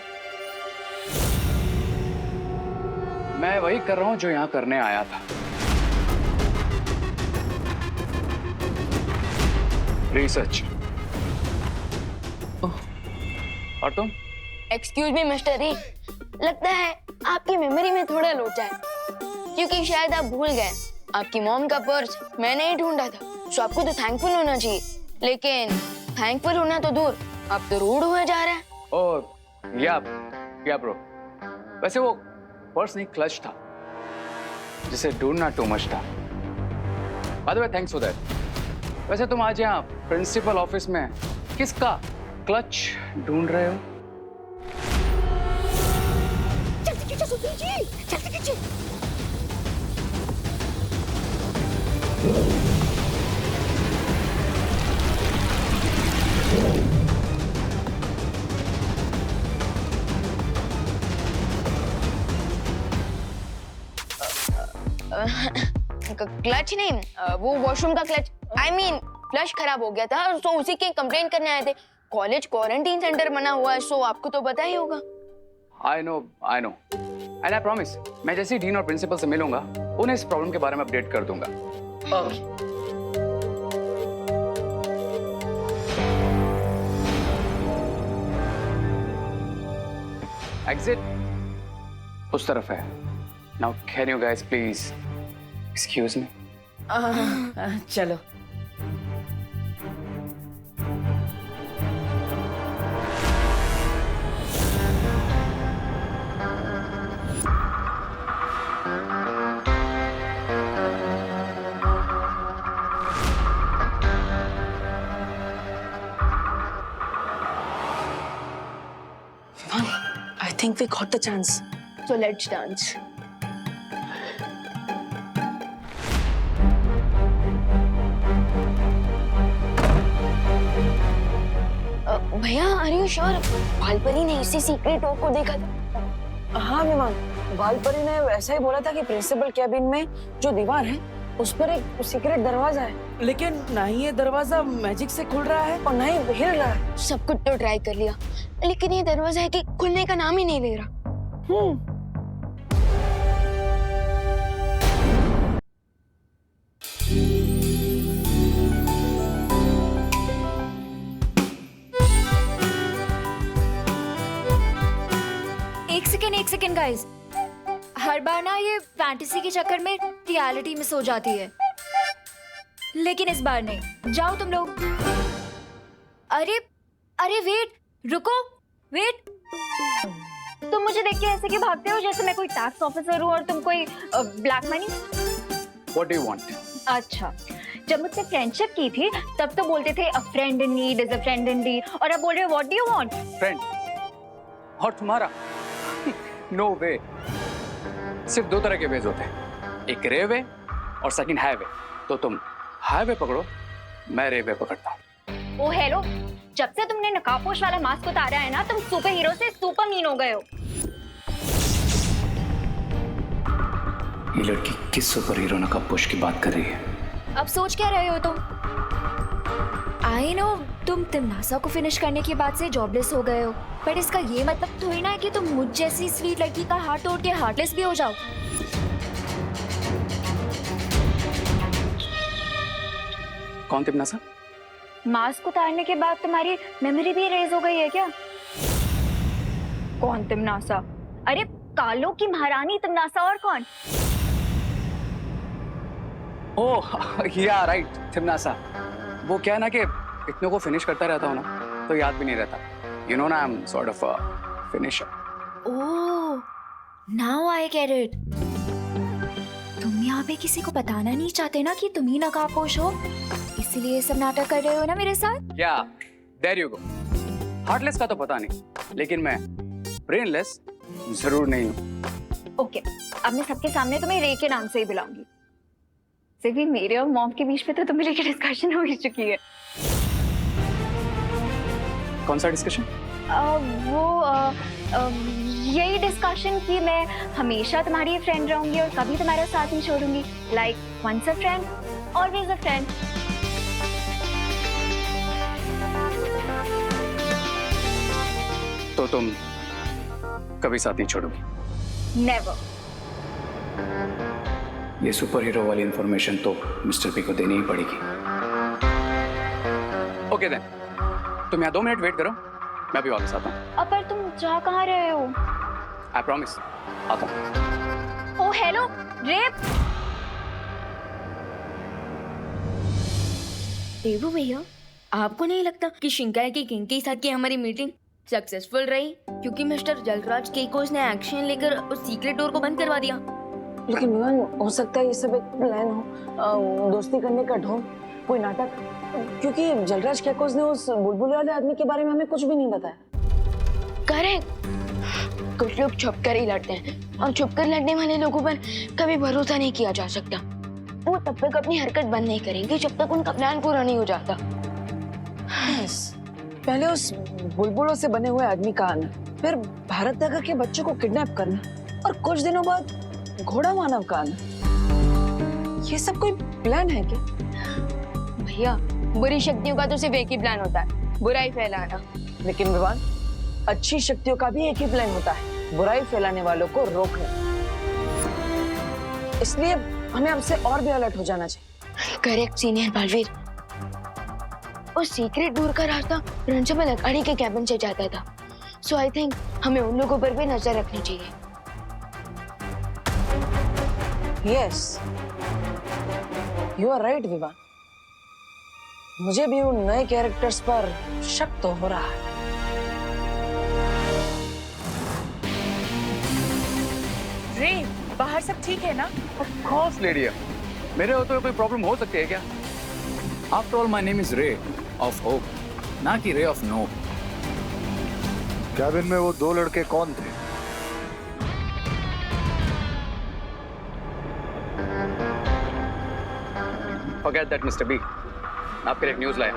[SPEAKER 7] मैं वही कर रहा हूँ जो यहाँ करने आया था, रिसर्च। और तुम?
[SPEAKER 13] एक्सक्यूज मी मिस्टर री, लगता है आपकी मेमोरी में थोड़ा लोचा है, क्योंकि शायद आप भूल गए आपकी मॉम का पर्स मैंने ही ढूंढा था। सो आपको तो थैंकफुल होना चाहिए, लेकिन थैंकफुल होना तो दूर, आप तो रूड हुए जा रहे हैं।
[SPEAKER 7] ओह या ब्रो, वैसे वो पर्स नहीं क्लच था, जिसे ढूंढना टू मच था। By the way thanks for that. वैसे तुम आज यहाँ प्रिंसिपल ऑफिस में किसका क्लच ढूंढ रहे हो?
[SPEAKER 5] जल्दी कीजिए सुंदरी जी, जल्दी कीजिए।
[SPEAKER 13] क्लच नहीं, वो वॉशरूम का क्लच, आई मीन फ्लश खराब हो गया था, तो उसी की कंप्लेंट करने आए थे। कॉलेज क्वारंटीन सेंटर बना हुआ है, सो आपको तो पता ही होगा।
[SPEAKER 7] I know and I promise, मैं जैसे ही डीन और प्रिंसिपल से मिलूंगा उन्हें इस प्रॉब्लम के बारे में अपडेट कर दूंगा। एग्जिट उस तरफ है। Now can you guys please excuse me?
[SPEAKER 3] चलो।
[SPEAKER 2] I think we got the chance.
[SPEAKER 13] So let's dance. भैया, आर यू श्योर बालपरी ने इसी सीक्रेट डोर को देखा था?
[SPEAKER 2] हाँ विमान, बालपरी ने ऐसा ही बोला था कि प्रिंसिपल कैबिन में जो दीवार है उस पर एक सीक्रेट दरवाजा है, लेकिन ना ही ये दरवाजा मैजिक से खुल रहा है और ना ही हिल रहा है।
[SPEAKER 13] सब कुछ तो ट्राई कर लिया, लेकिन ये दरवाजा है कि खुलने का नाम ही नहीं ले रहा।
[SPEAKER 6] एक सेकेंड गाइस, हर बार ना ये फैंटेसी के चक्कर में रियलिटी मिस हो जाती है, लेकिन इस बार नहीं। जाओ तुम लोग। अरे अरे वेट, रुको, वेट। तुम मुझे देख के ऐसे क्यों भागते हो जैसे मैं कोई टैक्स ऑफिसर हूँ और तुम कोई black money?
[SPEAKER 7] What do you want?
[SPEAKER 6] अच्छा, जब मुझसे फ्रेंडशिप की थी तब तो बोलते थे अ friend in need is a friend in need, और अब बोल रहे हो what do you want?
[SPEAKER 7] Friend? और तुम्हारा? नो वे। सिर्फ दो तरह के वेज होते हैं, एक रे वे और सेकंड हाईवे। तो तुम हाईवे पकड़ो, मैं रे वे पकड़ता हूँ।
[SPEAKER 6] ओ हेलो, जब से तुमने नकाबपोश वाला मास्क उतारा है ना, तुम सुपर हीरो से सुपर मीन हो गए हो।
[SPEAKER 7] ये लड़की किस सुपर हीरो नकाबपोश की बात कर रही है?
[SPEAKER 6] अब सोच क्या रहे हो तुम? आई नो तुम तिमनासा को फिनिश करने के बाद से जॉबलेस हो गए हो, पर इसका ये मतलब थोड़ी ना है कि तुम मुझ जैसी स्वीट लड़की का हार्ट तोड़ के हार्टलेस भी हो जाओ।
[SPEAKER 7] कौन तिमनासा?
[SPEAKER 6] मास्क उतारने के बाद तुम्हारी मेमोरी भी इरेज हो गई है क्या? कौन तिमनासा? अरे कालो की महारानी तिमनासा, और कौन?
[SPEAKER 7] ओह या राइट, तिमनासा। वो क्या है ना कि इतनों को फिनिश करता रहता हूँ ना, तो याद भी नहीं रहता। यू नो ना, I am sort of a finisher.
[SPEAKER 6] Oh, now I get it. तुम यहाँ पे किसी को बताना नहीं चाहते ना कि तुम ही नकाबपोश हो, इसीलिए ये सब नाटक कर रहे हो ना मेरे साथ?
[SPEAKER 7] क्या? There you go. हार्टलेस का तो पता नहीं, लेकिन मैं ब्रेनलेस जरूर नहीं हूँ।
[SPEAKER 6] ओके, अब मैं सबके सामने तुम्हें रे के नाम से ही बुलाऊंगी। सिर्फ मेरे और मॉम के बीच में तो तुम्हें लेकर डिस्कशन हो ही चुकी है।
[SPEAKER 7] कौन सा डिस्कशन?
[SPEAKER 6] यही डिस्कशन कि मैं हमेशा तुम्हारी फ्रेंड रहूंगी और कभी तुम्हारा साथ नहीं छोड़ूंगी। Like once a friend always a friend.
[SPEAKER 7] तो तुम कभी साथ नहीं छोड़ोगी?
[SPEAKER 6] नेवर।
[SPEAKER 7] ये सुपर हीरो वाली इंफॉर्मेशन तो मिस्टर पी को देनी ही पड़ेगी। ओके देन, तुम यहाँ 2 मिनट वेट करो, मैं भी वापस आता हूँ।
[SPEAKER 6] अब पर तुम जा कहाँ रहे हो?
[SPEAKER 7] आई प्रॉमिस, आता हूँ।
[SPEAKER 6] ओ हेलो, रेप।
[SPEAKER 13] देवू भैया, आपको नहीं लगता कि शिंकाई की किंग के साथ की हमारी मीटिंग सक्सेसफुल रही, क्योंकि मिस्टर जलराज केकोस ने एक्शन लेकर उस सीक्रेट डोर को बंद करवा दिया?
[SPEAKER 2] लेकिन विमान, हो सकता है ये सब एक प्लान हो, दोस्ती करने का ढोंग, कोई नाटक, क्योंकि जलराज केकोस ने उस बुलबुल वाले आदमी के बारे में हमें कुछ भी नहीं बताया।
[SPEAKER 13] करेक्ट, कुछ लोग छुप कर ही लड़ते हैं और छुप कर लड़ने वाले लोगों पर कभी भरोसा नहीं किया जा सकता। वो तब तक अपनी हरकत बंद नहीं करेंगे जब तक उनका प्लान पूरा नहीं हो जाता।
[SPEAKER 2] यस, पहले उस बुलबुलों से बने हुए आदमी का आना, फिर भारत नगर के बच्चों को किडनैप करना और कुछ दिनों बाद घोड़ा मानव का आना। ये सब कोई प्लान है क्या?
[SPEAKER 13] भैया, बुरी शक्तियों का तो सिर्फ एक ही प्लान होता है, बुराई फैलाना।
[SPEAKER 2] लेकिन विवान, अच्छी शक्तियों का भी एक ही प्लान होता है, बुराई फैलाने वालों को रोकना। इसलिए हमें अब से और भी अलर्ट हो जाना चाहिए।
[SPEAKER 13] Correct senior Baalveer. और सीक्रेट डोर का रास्ता प्रिंसिपल अखाड़ी के कैबिन से जाता था, सो आई थिंक हमें उन लोगों पर भी नजर रखनी चाहिए।
[SPEAKER 2] Yes, you are right Vivaan. मुझे भी उन नए कैरेक्टर्स पर शक तो हो रहा है।
[SPEAKER 3] रे, बाहर सब ठीक है ना?
[SPEAKER 7] Of course, लेडिया। मेरे होते हुए कोई प्रॉब्लम हो सकती है क्या? After all, my name is Ray of Hope, ना कि Ray of No।
[SPEAKER 10] कैबिन में वो दो लड़के कौन थे?
[SPEAKER 7] Forget that, Mr. B। आपके लिए एक न्यूज़ लाया।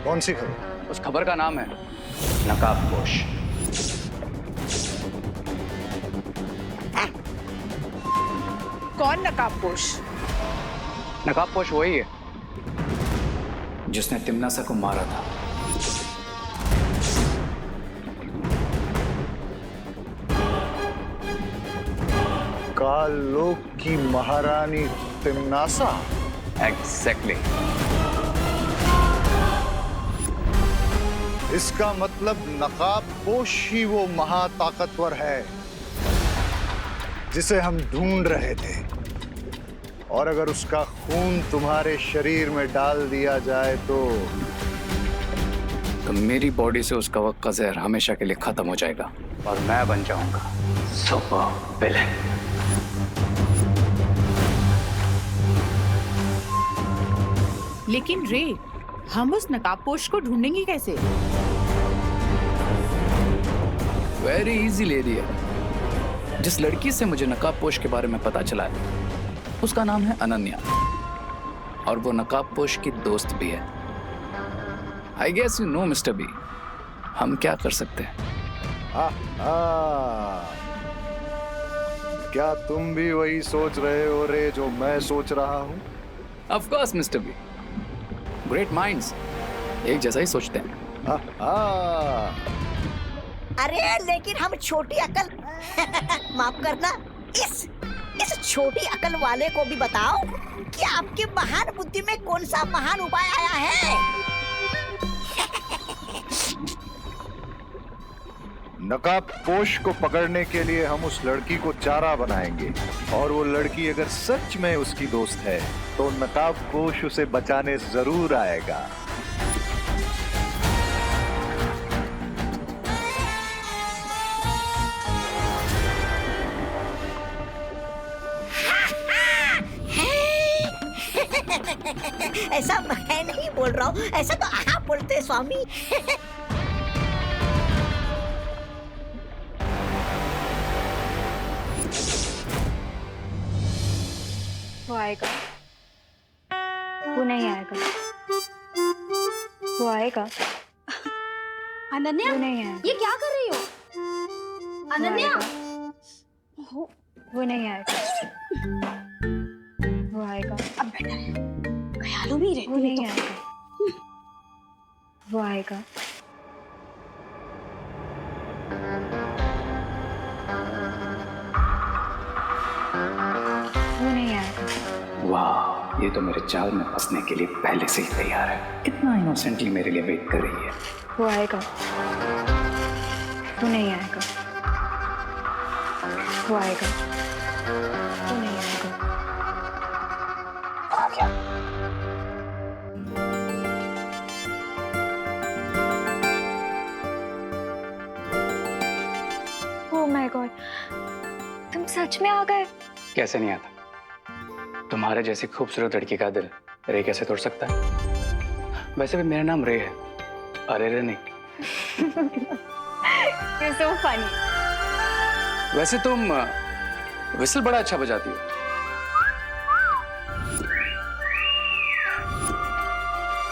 [SPEAKER 10] कौन सी खबर?
[SPEAKER 7] उस खबर का नाम है नकाबपोश।
[SPEAKER 3] कौन नकाबपोश?
[SPEAKER 7] नकाबपोश वही है जिसने तिमनासा को मारा था।
[SPEAKER 10] कालोक की महारानी तिमनासा?
[SPEAKER 7] एग्जैक्टली।
[SPEAKER 10] इसका मतलब नकाबपोश ही वो महाताकतवर है जिसे हम ढूंढ रहे थे। और अगर उसका खून तुम्हारे शरीर में डाल दिया जाए तो
[SPEAKER 7] मेरी बॉडी से उसका वक्त का जहर हमेशा के लिए खत्म हो जाएगा और मैं बन जाऊंगा सुपर विलेन।
[SPEAKER 3] लेकिन रे, हम उस नकाबपोश को ढूंढेंगे कैसे?
[SPEAKER 7] वेरी इजी लेडी है। जिस लड़की से मुझे नकाबपोश के बारे में पता चला है उसका नाम है अनन्या, और वो नकाबपोश की दोस्त भी है। I guess you know mister B, हम क्या कर सकते हैं?
[SPEAKER 10] क्या तुम भी वही सोच रहे हो रे जो मैं सोच रहा हूँ?
[SPEAKER 7] Of course mister B, great minds एक जैसा ही सोचते हैं।
[SPEAKER 5] अरे लेकिन हम छोटी अकल माफ करना, इस छोटी अकल वाले को भी बताओ कि आपके महान बुद्धि में कौन सा महान उपाय आया है।
[SPEAKER 10] नकाबपोश को पकड़ने के लिए हम उस लड़की को चारा बनाएंगे, और वो लड़की अगर सच में उसकी दोस्त है तो नकाबपोश उसे बचाने जरूर आएगा।
[SPEAKER 5] ऐसा मैं नहीं बोल रहा हूँ, ऐसा तो आप बोलते हैं स्वामी।
[SPEAKER 6] वो आएगा, वो नहीं आएगा, वो आएगा।
[SPEAKER 15] अनन्या,
[SPEAKER 6] वो नहीं आएगा।
[SPEAKER 15] ये क्या कर रही हो? अनन्या,
[SPEAKER 6] वो नहीं आएगा, वो आएगा।
[SPEAKER 15] अब बेटा ख्यालों में ही रहती
[SPEAKER 6] वो नहीं आएगा, वो आएगा। वो नहीं आएगा।
[SPEAKER 7] वाह, ये तो मेरे चाल में फंसने के लिए पहले से ही तैयार है। कितना इनोसेंटली मेरे लिए वेट कर रही है।
[SPEAKER 6] वो आएगा, वो नहीं आएगा, वो आएगा, वो नहीं आएगा।
[SPEAKER 7] आ गया।
[SPEAKER 6] ओह माय गॉड, तुम सच में आ गए?
[SPEAKER 7] कैसे नहीं आता? तुम्हारे जैसी खूबसूरत लड़की का दिल रे कैसे तोड़ सकता है? वैसे भी मेरा नाम रे है, अरे रे नहीं।
[SPEAKER 6] You're so funny.
[SPEAKER 7] वैसे तुम विसल बड़ा अच्छा बजाती हो।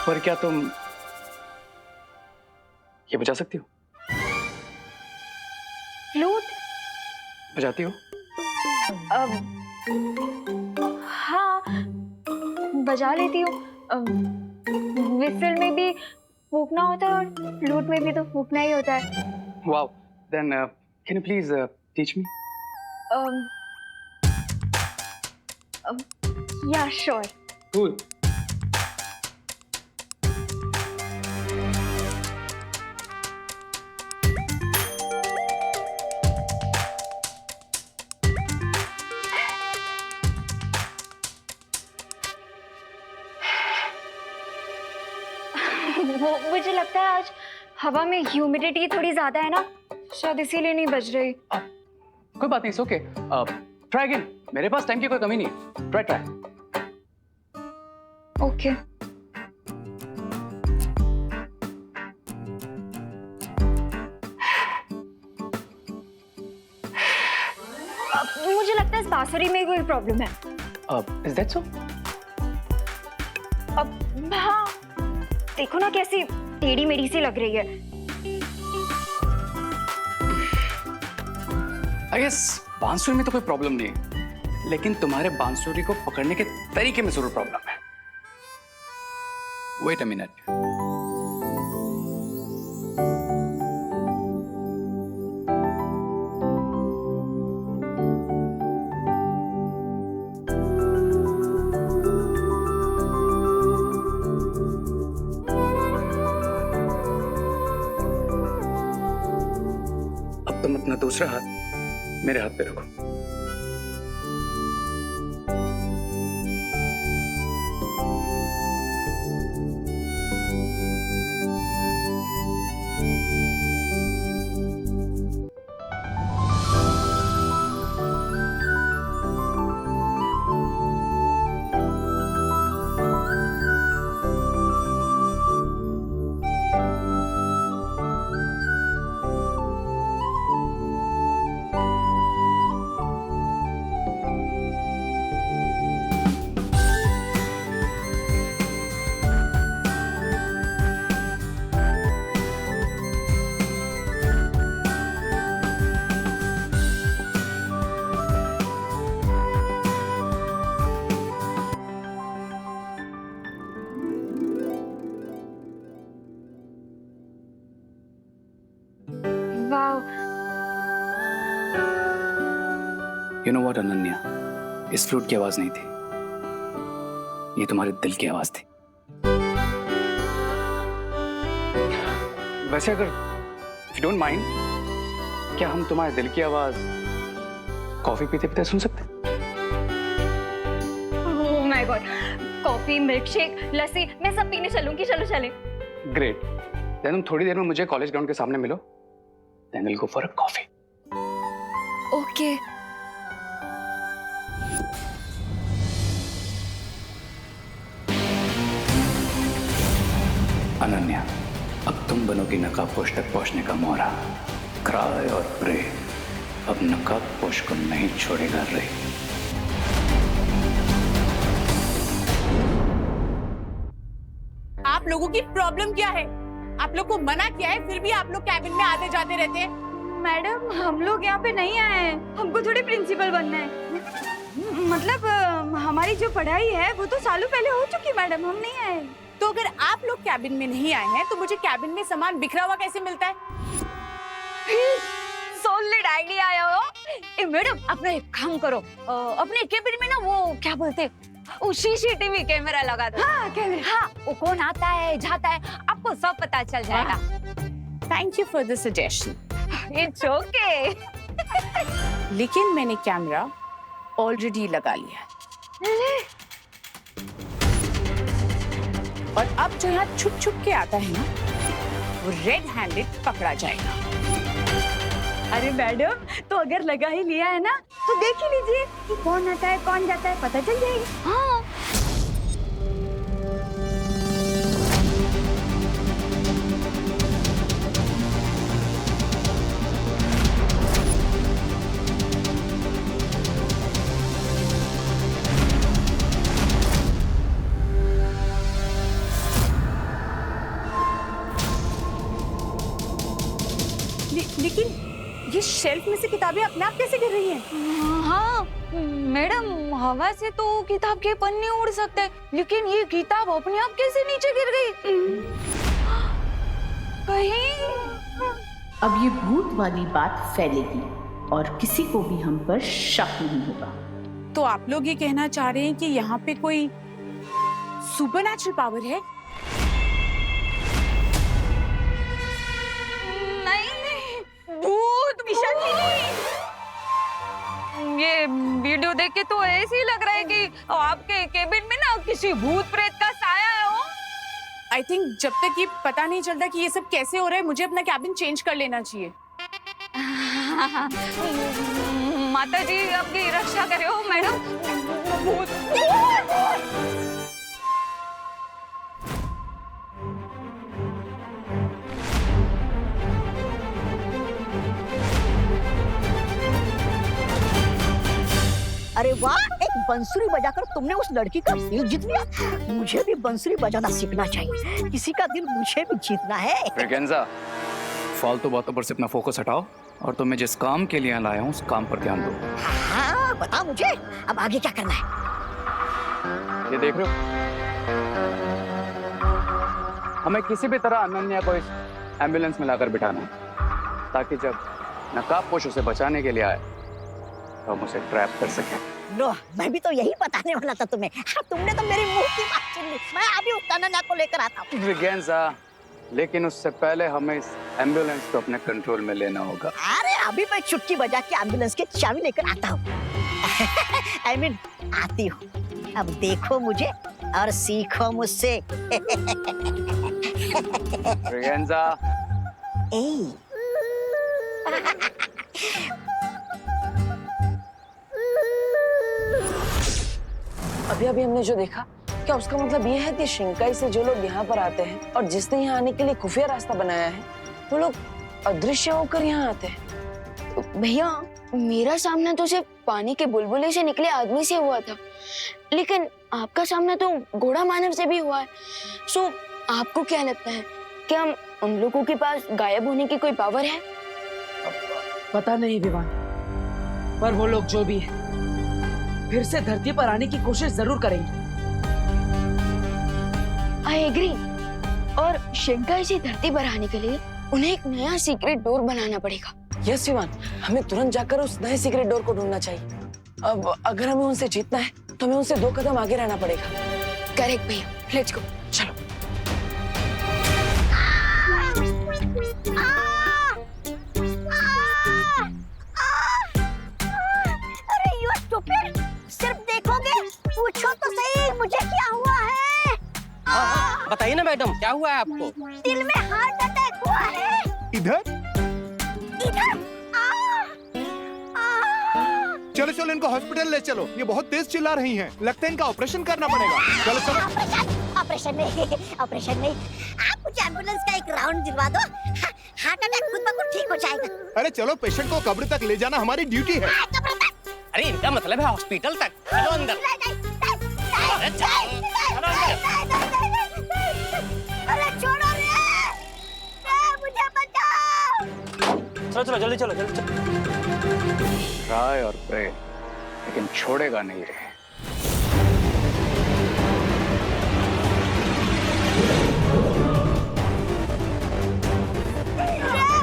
[SPEAKER 7] पर क्या तुम ये बजा सकती हो?
[SPEAKER 6] फ्लूट?
[SPEAKER 7] बजाती हो?
[SPEAKER 6] हाँ, बजा लेती हूँ। विसल में भी फूकना होता है और फ्लूट में भी तो फूकना ही होता है।
[SPEAKER 7] Wow. Then can you please teach me?
[SPEAKER 6] Yeah, sure.
[SPEAKER 7] Cool.
[SPEAKER 6] वो मुझे लगता है आज हवा में ह्यूमिडिटी थोड़ी ज्यादा है ना, शायद इसीलिए नहीं बज रही।
[SPEAKER 7] कोई बात नहीं, इट्स ओके। Try again. मेरे पास टाइम की कोई कमी नहीं है। ट्राई।
[SPEAKER 6] ओके। मुझे लगता है इस बांसुरी में कोई प्रॉब्लम है।
[SPEAKER 7] Is that so?
[SPEAKER 6] अब हाँ, देखो ना कैसी टेढ़ी मेढ़ी सी लग रही है।
[SPEAKER 7] आई गेस बांसुरी में तो कोई प्रॉब्लम नहीं है, लेकिन तुम्हारे बांसुरी को पकड़ने के तरीके में जरूर प्रॉब्लम है। Wait a minute. अब तुम अपना दूसरा हाथ मेरे हाथ पे रखो। You know what, अनन्या, इस फ्लूट की आवाज नहीं थी, ये तुम्हारे दिल की आवाज थी। वैसे अगर if you don't mind, क्या हम तुम्हारे दिल की आवाज कॉफी पीते पीते सुन सकते?
[SPEAKER 6] Oh my God, coffee, milk shake, lassi, मैं सब पीने चलूंगी। चलो चले।
[SPEAKER 7] ग्रेट। देन तुम थोड़ी देर में मुझे कॉलेज ग्राउंड के सामने मिलो। Then we'll go for a coffee.
[SPEAKER 6] Okay.
[SPEAKER 7] Ananya, अब तुम बनोगी नकाबपोश तक पहुंचने का मोहरा। क्राई और प्रे, अब नकाबपोश को नहीं छोड़ेगा रे।
[SPEAKER 3] आप लोगों की प्रॉब्लम क्या है? आप लोग को मना किया है, फिर भी आप लोग कैबिन में आते जाते रहते हैं।
[SPEAKER 6] मैडम, हम लोग यहाँ पे नहीं आए हैं, हमको थोड़ी प्रिंसिपल बनना है। मतलब हमारी जो पढ़ाई है वो तो सालों पहले हो चुकी मैडम, हम नहीं आए।
[SPEAKER 3] तो अगर आप लोग कैबिन में नहीं आए हैं तो मुझे कैबिन में सामान बिखरा हुआ कैसे मिलता है?
[SPEAKER 6] सॉलिड आइडिया आया हो। ए मैडम, अपना एक काम करो, अपने कैबिन में ना वो क्या बोलते हैं, वो सीसीटीवी कैमरा लगा दो। हाँ कैमरा। हाँ, वो कौन आता है जाता है आपको सब पता चल जाएगा।
[SPEAKER 3] Thank you for the suggestion.
[SPEAKER 6] It's okay.
[SPEAKER 3] लेकिन मैंने कैमरा ऑलरेडी लगा लिया है। और अब जो यहाँ छुप छुप के आता है ना, वो रेड हैंडेड पकड़ा जाएगा।
[SPEAKER 6] अरे मैडम, तो अगर लगा ही लिया है ना तो देख ही लीजिए कि कौन आता है कौन जाता है, पता चल जाएगा। हाँ।
[SPEAKER 3] ये शेल्फ में से किताबें अपने आप कैसे गिर रही हैं?
[SPEAKER 13] हाँ मैडम, हवा से तो किताब के पन्ने उड़ सकते हैं, लेकिन ये किताब अपने आप कैसे नीचे गिर गई? कहीं
[SPEAKER 11] अब ये भूत वाली बात फैलेगी और किसी को भी हम पर शक नहीं होगा।
[SPEAKER 3] तो आप लोग ये कहना चाह रहे हैं कि यहाँ पे कोई सुपरनैचुरल पावर है?
[SPEAKER 13] नहीं, भूत ये वीडियो देख के तो ऐसे ही लग रहा है कि आपके केबिन में ना किसी भूत प्रेत का साया है हो।
[SPEAKER 3] आई थिंक जब तक ये पता नहीं चलता कि ये सब कैसे हो रहा है, मुझे अपना कैबिन चेंज कर लेना चाहिए।
[SPEAKER 13] माता जी आपकी रक्षा करे हो मैडम। भूत
[SPEAKER 5] अरे वाह, एक बंसुरी बजाकर तुमने उस लड़की का दिल जीत लिया। मुझे भी बंसुरी बजाना सीखना चाहिए, किसी का दिल मुझे भी जीतना है।
[SPEAKER 7] ब्रिगेंजा, फालतू बातों पर से अपना फोकस हटाओ और तुम्हें जिस काम के लिए लाया हूँ उस काम पर ध्यान दो।
[SPEAKER 5] हाँ बता मुझे, अब आगे क्या करना है?
[SPEAKER 7] ये देख रहे हो, हमें किसी भी तरह अनन्या को इस एम्बुलेंस में लाकर बिठाना है, ताकि जब नकाबपोश उसे बचाने के लिए आए तो हम उसे ट्रैप कर सके।
[SPEAKER 5] नो, मैं भी तो यही बताने वाला था तुम्हें। हाँ, तुमने तो मेरी मुंह की बात छीन ली। मैं अभी उस अनन्या को लेकर आता हूँ।
[SPEAKER 7] ब्रिगेंजा, लेकिन उससे पहले हमें इस एम्बुलेंस को अपने कंट्रोल में लेना होगा।
[SPEAKER 5] अरे अभी मैं चुटकी बजा के एम्बुलेंस की चाबी लेकर आता हूँ। I mean, आती हूँ। अब देखो मुझे और सीखो मुझसे।
[SPEAKER 7] ब्रिगेंजा।
[SPEAKER 2] अभी अभी हमने जो देखा, क्या उसका मतलब ये है कि शिंकाई से जो लोग यहाँ पर आते हैं और जिसने यहाँ आने के लिए खुफिया रास्ता बनाया है, वो लोग अदृश्य होकर यहाँ आते हैं?
[SPEAKER 13] भैया, मेरा सामना तो सिर्फ पानी के बुलबुले से निकले आदमी से हुआ था, लेकिन आपका सामना तो घोड़ा मानव से भी हुआ है। सो आपको क्या लगता है, क्या उन लोगों के पास गायब होने की कोई पावर है?
[SPEAKER 2] पता नहीं विवान, पर वो लोग जो भी है फिर से धरती पर आने की कोशिश जरूर करेंगे।
[SPEAKER 13] I agree. और शिंकाई से धरती पर आने के लिए उन्हें एक नया सीक्रेट डोर बनाना पड़ेगा।
[SPEAKER 2] यस विवान, हमें तुरंत जाकर उस नए सीक्रेट डोर को ढूंढना चाहिए। अब अगर हमें उनसे जीतना है तो हमें उनसे 2 कदम आगे रहना पड़ेगा।
[SPEAKER 13] करेक्ट भैया, लेट्स गो।
[SPEAKER 2] चलो।
[SPEAKER 5] अरे यू स्टूपिड, सिर्फ देखोगे? पूछो तो सही मुझे क्या हुआ है?
[SPEAKER 12] बताइए ना मैडम, क्या हुआ है आपको?
[SPEAKER 5] दिल में हार्ट अटैक हुआ है।
[SPEAKER 9] इधर चलो चलो, इनको हॉस्पिटल ले चलो। ये बहुत तेज चिल्ला रही हैं। लगता है इनका ऑपरेशन करना पड़ेगा। चलो चलो।
[SPEAKER 5] ऑपरेशन नहीं, आप मुझे एम्बुलेंस का एक राउंड दिलवा दो। हार्ट अटैक खुद ब खुद ठीक हो जाएगा।
[SPEAKER 9] अरे चलो, पेशेंट को कब्र तक ले जाना हमारी ड्यूटी है।
[SPEAKER 12] अरे इनका मतलब है हॉस्पिटल तक। चलो अंदर।
[SPEAKER 5] अरे छोड़ो रे, मुझे बचाओ।
[SPEAKER 12] चलो चलो, जल्दी चलो, जल्दी चलो।
[SPEAKER 7] ट्राई और प्रे, लेकिन छोड़ेगा नहीं रे।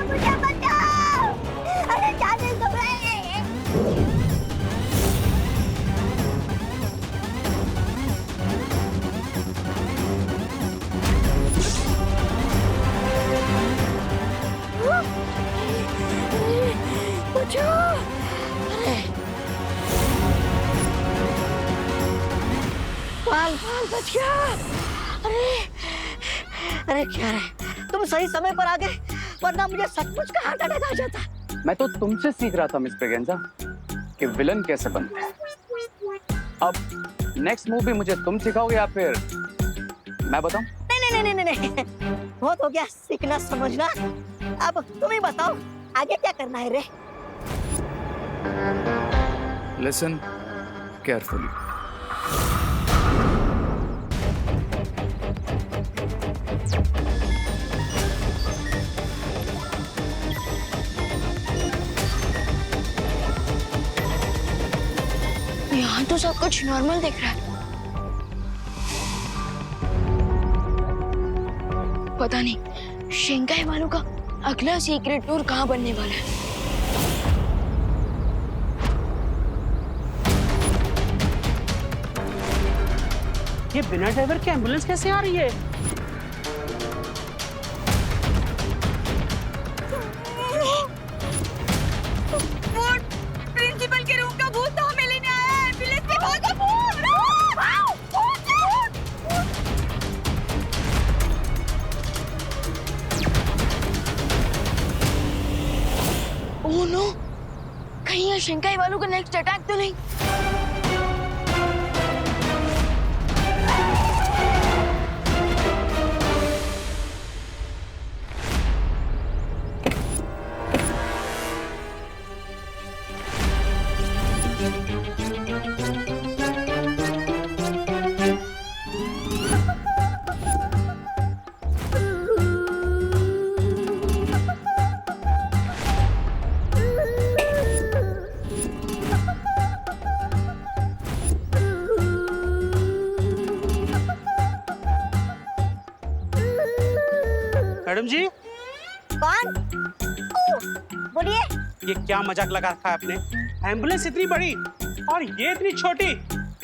[SPEAKER 5] मुझे बचाओ। अरे जाने दो। बाल बच गया। अरे क्या रे, तुम सही समय पर आ गए, वरना मुझे सचमुच का हार्ट अटैक आ जाता।
[SPEAKER 7] मैं तो तुमसे सीख रहा था मिस ब्रिगेंजा कि विलन कैसे बनते हैं। अब नेक्स्ट मूवी मुझे तुम सिखाओगे या फिर मैं बताऊं?
[SPEAKER 5] नहीं, बहुत हो गया सीखना समझना। अब तुम ही बताओ आगे क्या करना है रे?
[SPEAKER 7] Listen carefully.
[SPEAKER 13] यहाँ तो सब कुछ नॉर्मल दिख रहा है। पता नहीं शंघाई वालों का अगला सीक्रेट टूर कहाँ बनने वाला है।
[SPEAKER 16] ये बिना ड्राइवर के एम्बुलेंस कैसे आ रही है?
[SPEAKER 6] प्रिंसिपल के रूम का भूत तो हमें लेने आया है। एम्बुलेंस के भागो भूत!
[SPEAKER 13] ओह नो, कहीं ये शंघाई वालों का नेक्स्ट अटैक तो नहीं?
[SPEAKER 16] मैडम जी,
[SPEAKER 5] कौन? बोलिए।
[SPEAKER 16] ये क्या मजाक लगा रखा है आपने? एम्बुलेंस इतनी बड़ी और ये इतनी छोटी,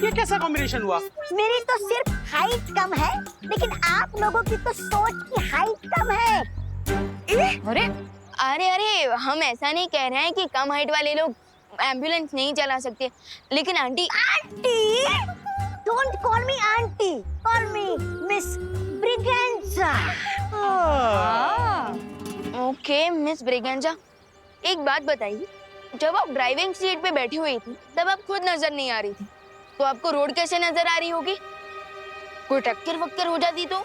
[SPEAKER 16] ये कैसा कॉम्बिनेशन हुआ?
[SPEAKER 5] मेरी तो सिर्फ हाइट कम है, लेकिन आप लोगों की तो सोच की हाइट कम है।
[SPEAKER 13] अरे अरे अरे, हम ऐसा नहीं कह रहे हैं कि कम हाइट वाले लोग एम्बुलेंस नहीं चला सकते, लेकिन aunty
[SPEAKER 5] don't call me aunty, call me miss Braganza.
[SPEAKER 13] Okay miss Braganza, एक बात बताइए, जब आप ड्राइविंग सीट पे बैठी हुई थी तब आप खुद नजर नहीं आ रही थी, तो आपको रोड कैसे नजर आ रही होगी? कोई टक्कर वक्कर हो जाती तो?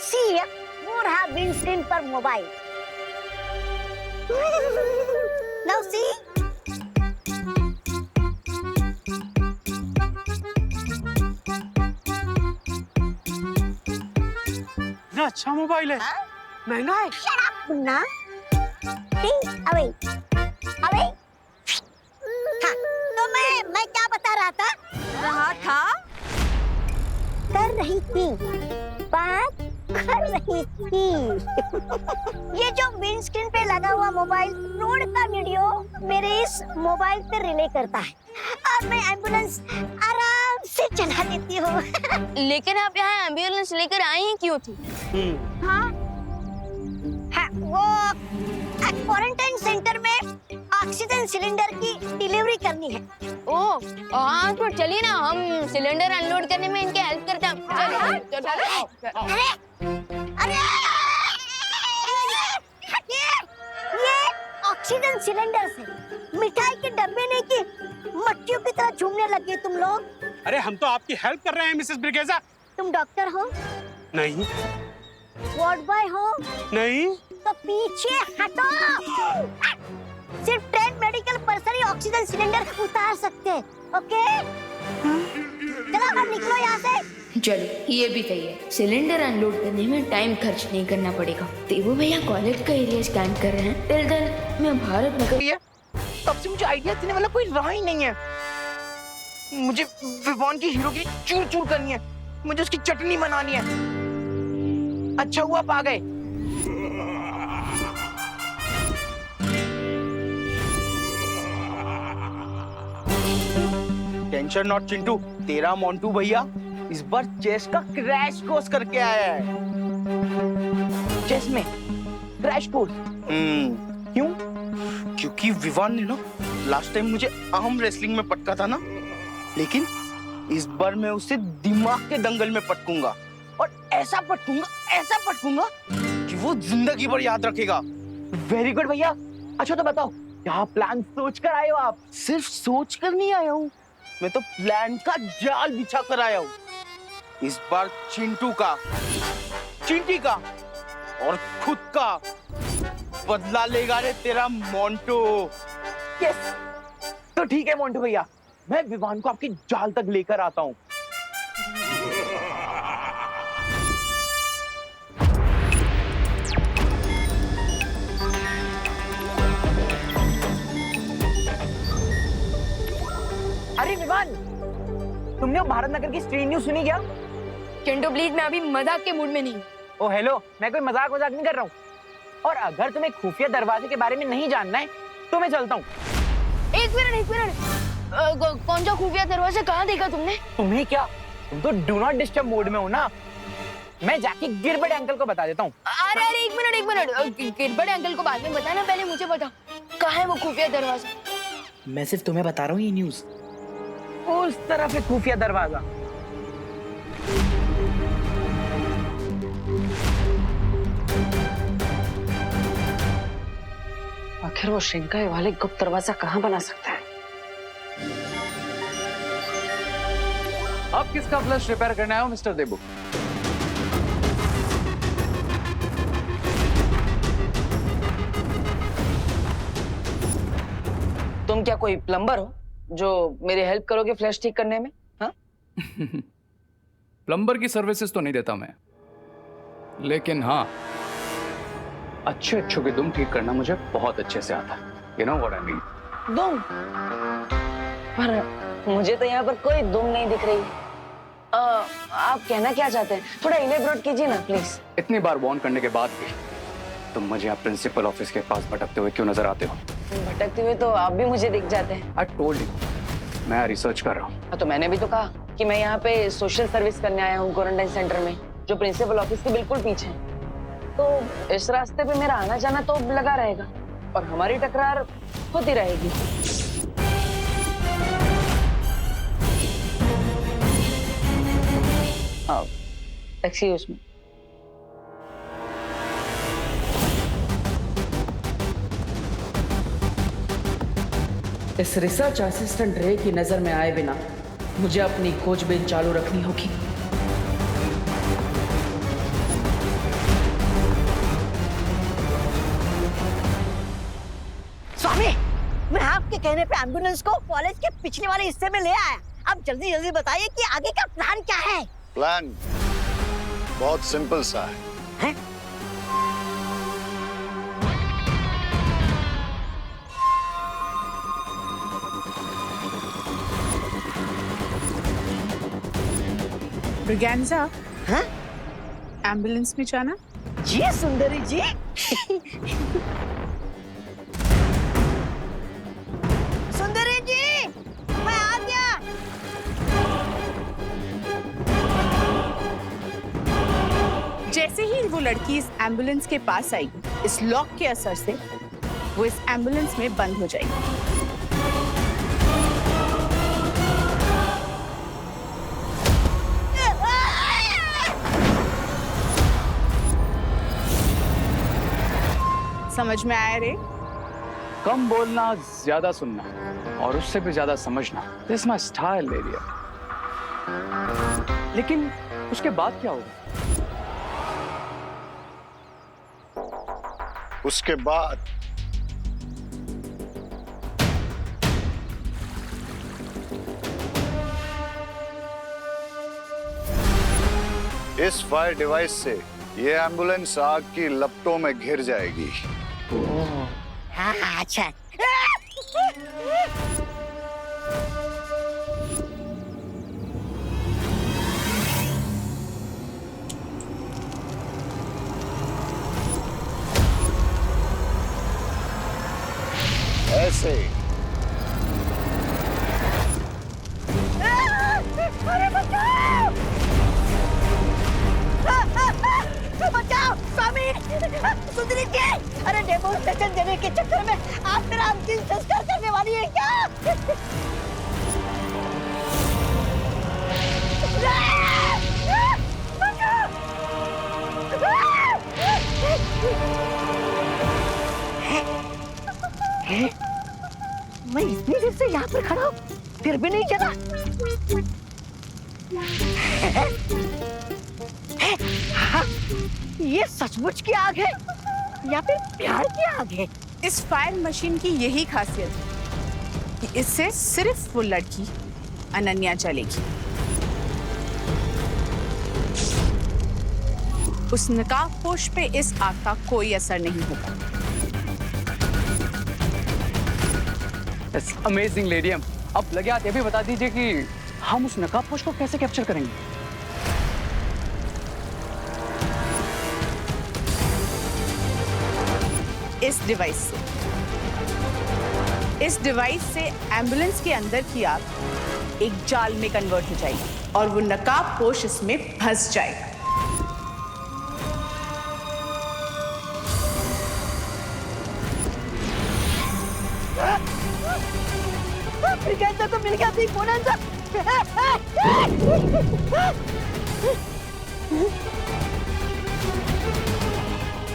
[SPEAKER 5] सी, वो रहा विंडस्क्रीन पर मोबाइल। नाउ सी,
[SPEAKER 16] अच्छा मोबाइल है, महंगा है।
[SPEAKER 5] Shut up, Munna. Think away, away। हाँ, तो मैं क्या बता रहा था? कर रही थी, बात कर रही थी। ये जो विंडस्क्रीन पे लगा हुआ मोबाइल रोड का वीडियो मेरे इस मोबाइल पे रिले करता है और मैं एम्बुलेंस आराम से चला लेती हूँ।
[SPEAKER 13] लेकिन आप यहाँ एम्बुलेंस लेकर आई ही क्यों थी?
[SPEAKER 5] हाँ, वो क्वारंटाइन सेंटर में ऑक्सीजन सिलेंडर की डिलीवरी करनी है।
[SPEAKER 13] ओह हाँ, तो चलिए ना, हम सिलेंडर अनलोड करने में इनके हेल्प करते हैं।
[SPEAKER 5] अरे ये ऑक्सीजन सिलेंडर से मिठाई के डब्बे नहीं की मट्टियों की तरह झूमने लगे तुम लोग।
[SPEAKER 16] अरे हम तो आपकी हेल्प कर रहे हैं मिसेस ब्रिगेंजा।
[SPEAKER 5] तुम डॉक्टर हो?
[SPEAKER 16] नहीं।
[SPEAKER 5] वार्ड बॉय हो?
[SPEAKER 16] नहीं।
[SPEAKER 5] तो पीछे हटो। सिर्फ ट्रेन मेडिकल पर्सन ही ऑक्सीजन सिलेंडर उतार सकते हैं, ओके? चलो अब निकलो यहाँ से।
[SPEAKER 13] चलिए, ये भी सही है, सिलेंडर अनलोड करने में टाइम खर्च नहीं करना पड़ेगा। देवो भैया कॉलेज का एरिया स्कैन कर रहे हैं, टिल देन मैं भारत नगर।
[SPEAKER 12] तब से मुझे आइडिया देने वाला कोई रहा ही नहीं है। मुझे विवान की हीरो की चूर चूर करनी है, मुझे उसकी चटनी बनानी है। अच्छा हुआ आप आ गए। टेंशन नॉट चिंटू, तेरा मोंटू भैया इस बार चेस का क्रैश कोर्स करके आया है। चेस में क्रैश कोर्स। क्यों? क्योंकि विवान ने ना लास्ट टाइम मुझे आर्म रेसलिंग में पटका था ना, लेकिन इस बार मैं उसे दिमाग के दंगल में पटकूंगा और ऐसा पटकूंगा कि वो जिंदगी भर याद रखेगा। वेरी गुड भैया। अच्छा तो बताओ, क्या प्लान सोच कर आए हो आप? सिर्फ सोच कर नहीं आया हूँ, मैं तो प्लान का जाल बिछा कर आया हूँ। इस बार चिंटू का, चिंटी का और खुद का बदला लेगा रे तेरा मोंटू। यस, तो ठीक है मोंटू भैया, मैं विवान को आपके जाल तक लेकर आता हूँ। अरे अरे विवान, तुमने वो भारत नगर की स्ट्रीट न्यूज सुनी क्या?
[SPEAKER 13] चिंटू प्लीज, मैं अभी मजाक के मूड में नहीं हूँ।
[SPEAKER 12] ओ हेलो, मैं कोई मजाक नहीं कर रहा हूँ। और अगर तुम्हें खुफिया दरवाजे के बारे में नहीं जानना है तो मैं चलता हूँ।
[SPEAKER 13] एक मिनट, कौन सा खुफिया दरवाजा कहाँ देखा तुमने?
[SPEAKER 12] तुम्हें क्या, तुम तो डू नॉट डिस्टर्ब मोड में हो ना। मैं जाके गिरबट अंकल को बता देता हूँ।
[SPEAKER 13] अरे एक मिनट, गिरबट अंकल को बाद में बताना, पहले मुझे बता कहाँ है वो खुफिया दरवाजा?
[SPEAKER 12] मैं सिर्फ तुम्हें बता रहा हूँ ये न्यूज। उस तरफ है खुफिया दरवाजा।
[SPEAKER 2] आखिर वो शिनकाई वाले गुप्त दरवाजा कहाँ बना सकता है?
[SPEAKER 7] अब किसका फ्लश रिपेयर करने आए हो मिस्टर देबू?
[SPEAKER 2] तुम क्या कोई प्लम्बर हो जो मेरी हेल्प करोगे फ्लैश ठीक करने में? हाँ?
[SPEAKER 7] प्लम्बर की सर्विसेज तो नहीं देता मैं, लेकिन हाँ, अच्छे की दुम ठीक करना मुझे बहुत अच्छे से आता है। You know what I mean?
[SPEAKER 2] दुम? पर मुझे तो यहाँ पर कोई दुम नहीं दिख रही। आप कहना क्या चाहते हैं? थोड़ा इलेबोरेट कीजिए ना प्लीज।
[SPEAKER 7] इतनी बार वार्न करने के बाद भी तुम मुझे यहाँ प्रिंसिपल ऑफिस के पास भटकते हुए क्यों नजर आते हो?
[SPEAKER 2] भटकते हुए तो आप भी मुझे दिख जाते हैं।
[SPEAKER 7] I told you, मैं रिसर्च कर रहा हूँ।
[SPEAKER 2] तो मैंने भी तो कहा कि मैं यहाँ पे सोशल सर्विस करने आया हूँ क्वारंटाइन सेंटर में, जो प्रिंसिपल ऑफिस के बिल्कुल पीछे है। तो इस रास्ते पे मेरा आना जाना तो लगा रहेगा और हमारी टकरार होती रहेगी। Excuse me.
[SPEAKER 17] इस रिसर्च असिस्टेंट रे की नजर में आए बिना मुझे अपनी खोजबीन चालू रखनी होगी।
[SPEAKER 5] स्वामी, मैं आपके कहने पे एम्बुलेंस को कॉलेज के पिछले वाले हिस्से में ले आया। अब जल्दी बताइए कि आगे का प्लान क्या है?
[SPEAKER 10] प्लान बहुत सिंपल सा है।
[SPEAKER 3] ब्रिगेंजा, हाँ? एम्बुलेंस में जाना?
[SPEAKER 5] जी सुंदरी जी। सुंदरी जी, मैं आ गया।
[SPEAKER 3] जैसे ही वो लड़की इस एम्बुलेंस के पास आई, इस लॉक के असर से वो इस एम्बुलेंस में बंद हो जाएगी। समझ में आया रे?
[SPEAKER 7] कम बोलना, ज्यादा सुनना और उससे भी ज्यादा समझना, दिस माय स्टाइल एरिया। लेकिन उसके बाद क्या होगा?
[SPEAKER 10] उसके बाद इस फायर डिवाइस से ये एम्बुलेंस आग की लपटों में घिर जाएगी।
[SPEAKER 5] हाँ, अच्छा।
[SPEAKER 10] ऐसे
[SPEAKER 5] अरे बचाओ! बचाओ स्वामी! सुंदरी जी! अरे डेमोन्स्ट्रेशन देने के चक्कर में आप मेरा अंतिम संस्कार करने वाली है क्या? मैं इतनी देर से यहाँ पर खड़ा हूँ, फिर भी नहीं चला। हाँ, ये सचमुच की आग है या फिर प्यार की आग है?
[SPEAKER 3] इस फायर मशीन की यही खासियत है कि इससे सिर्फ वो लड़की अनन्या जलेगी। उस नकाबपोश पे इस आग का कोई असर नहीं होगा।
[SPEAKER 7] That's amazing, lady. I'm अब लगे हाथ ये भी बता दीजिए कि हम उस नकाबपोश को कैसे कैप्चर करेंगे।
[SPEAKER 3] इस डिवाइस से एम्बुलेंस के अंदर की आग एक जाल में कन्वर्ट हो जाएगी और वो नकाबपोश इसमें फंस जाएगा।
[SPEAKER 5] तो मिल गया थी bonanza.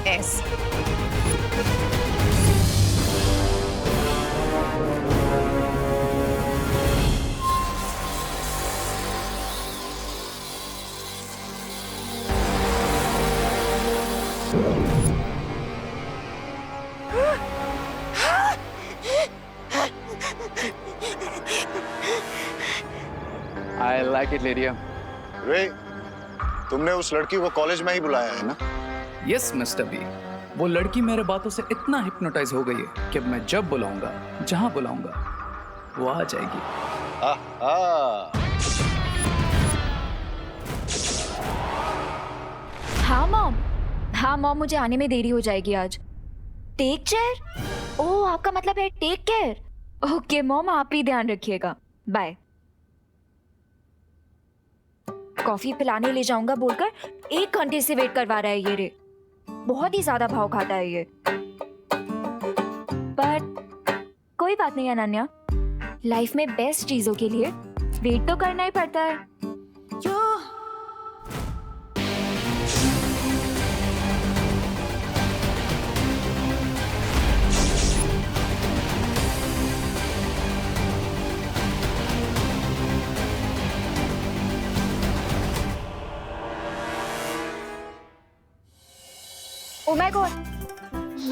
[SPEAKER 3] Yes
[SPEAKER 7] I like it, Lydia.
[SPEAKER 10] रे, तुमने उस लड़की को कॉलेज में ही बुलाया है ना?
[SPEAKER 7] Yes, Mr. B. वो लड़की मेरे बातों से इतना हिप्नोटाइज हो गई है कि अब मैं जब बुलाऊंगा, जहां बुलाऊंगा, वो आ जाएगी।
[SPEAKER 6] हाँ मॉम, मुझे आने में देरी हो जाएगी आज। Take care? ओह, आपका मतलब है टेक केयर। ओके मॉम, आप भी ध्यान रखिएगा। बाय। कॉफी पिलाने ले जाऊंगा बोलकर 1 घंटे से वेट करवा रहा है ये रे। बहुत ही ज्यादा भाव खाता है ये। पर कोई बात नहीं अनन्या, लाइफ में बेस्ट चीजों के लिए वेट तो करना ही पड़ता है। ओह माय गॉड,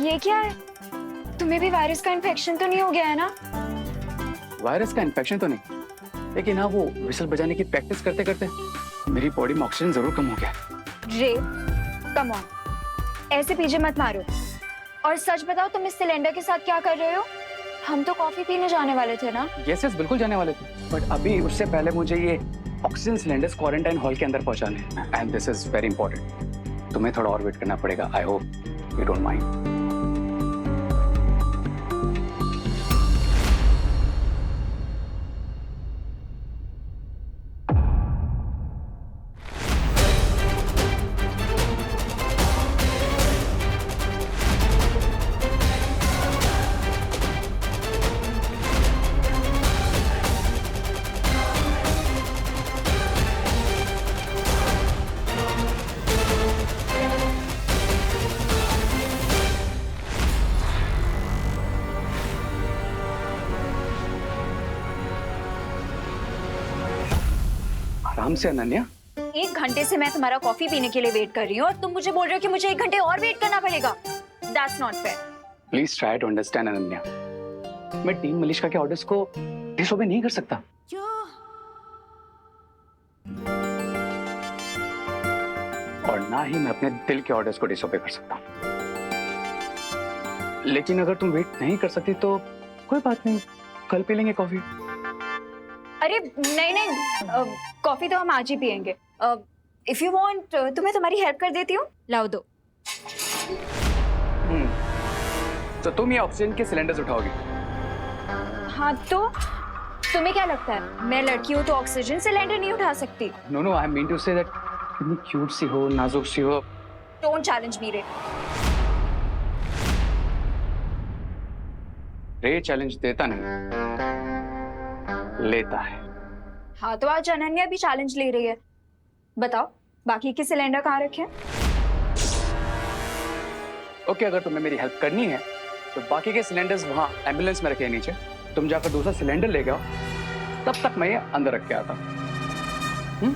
[SPEAKER 6] ये क्या है? तुम्हें भी वायरस का इन्फेक्शन तो नहीं हो गया है ना?
[SPEAKER 7] वायरस का इन्फेक्शन तो नहीं, लेकिन हाँ वो विसल बजाने की प्रैक्टिस करते करते मेरी बॉडी में ऑक्सीजन जरूर कम हो गया।
[SPEAKER 6] रे, कम ऑन, ऐसे पीछे मत मारो। और सच बताओ, तुम इस सिलेंडर के साथ क्या कर रहे हो? हम तो कॉफी पीने जाने वाले थे ना?
[SPEAKER 7] यस बिल्कुल जाने वाले थे, बट अभी उससे पहले मुझे ये ऑक्सीजन सिलेंडर्स क्वारंटाइन हॉल के अंदर पहुंचाने हैं, and this is very important. तुम्हें थोड़ा और वेट करना पड़ेगा। I hope you don't mind. आराम से अनन्या।
[SPEAKER 6] 1 घंटे से मैं तुम्हारा कॉफी पीने के लिए वेट कर रही हूँ और तुम मुझे बोल रहे हो कि मुझे 1 घंटे और वेट करना पड़ेगा। That's not fair.
[SPEAKER 7] Please try to understand Ananya. मैं टीम मलिश्का के ऑर्डर्स को डिसओबे नहीं कर सकता। और ना ही मैं अपने दिल के ऑर्डर्स को डिसओबे कर सकता हूँ। लेकिन अगर तुम वेट नहीं कर सकती तो कोई बात नहीं, कल पी लेंगे कॉफी।
[SPEAKER 6] अरे नहीं, कॉफी तो हम आज ही पियेंगे। इफ यू वांट, तुम्हें तुम्हारी हेल्प कर देती हूँ, लाओ दो।
[SPEAKER 7] तो तुम ये ऑक्सीजन के सिलेंडर्स उठाओगे?
[SPEAKER 6] हाँ, तो तुम्हें क्या लगता है मैं लड़की हूँ तो ऑक्सीजन सिलेंडर नहीं उठा सकती?
[SPEAKER 7] No, I mean to say that इतनी क्यूट सी हो, नाजुक सी हो।
[SPEAKER 6] डोंट चैलेंज मी रे।
[SPEAKER 7] रे चैलेंज देता नहीं, लेता है।
[SPEAKER 6] हाँ, तो आज अनन्या भी चैलेंज ले रही है। बताओ, बाकी के सिलेंडर कहाँ रखे हैं?
[SPEAKER 7] ओके, अगर तुम्हें मेरी हेल्प करनी है तो बाकी के सिलेंडर्स वहाँ एम्बुलेंस में रखे हैं नीचे। तुम जाकर दूसरा सिलेंडर ले आओ, तब तक मैं ये अंदर रख के आता हूँ।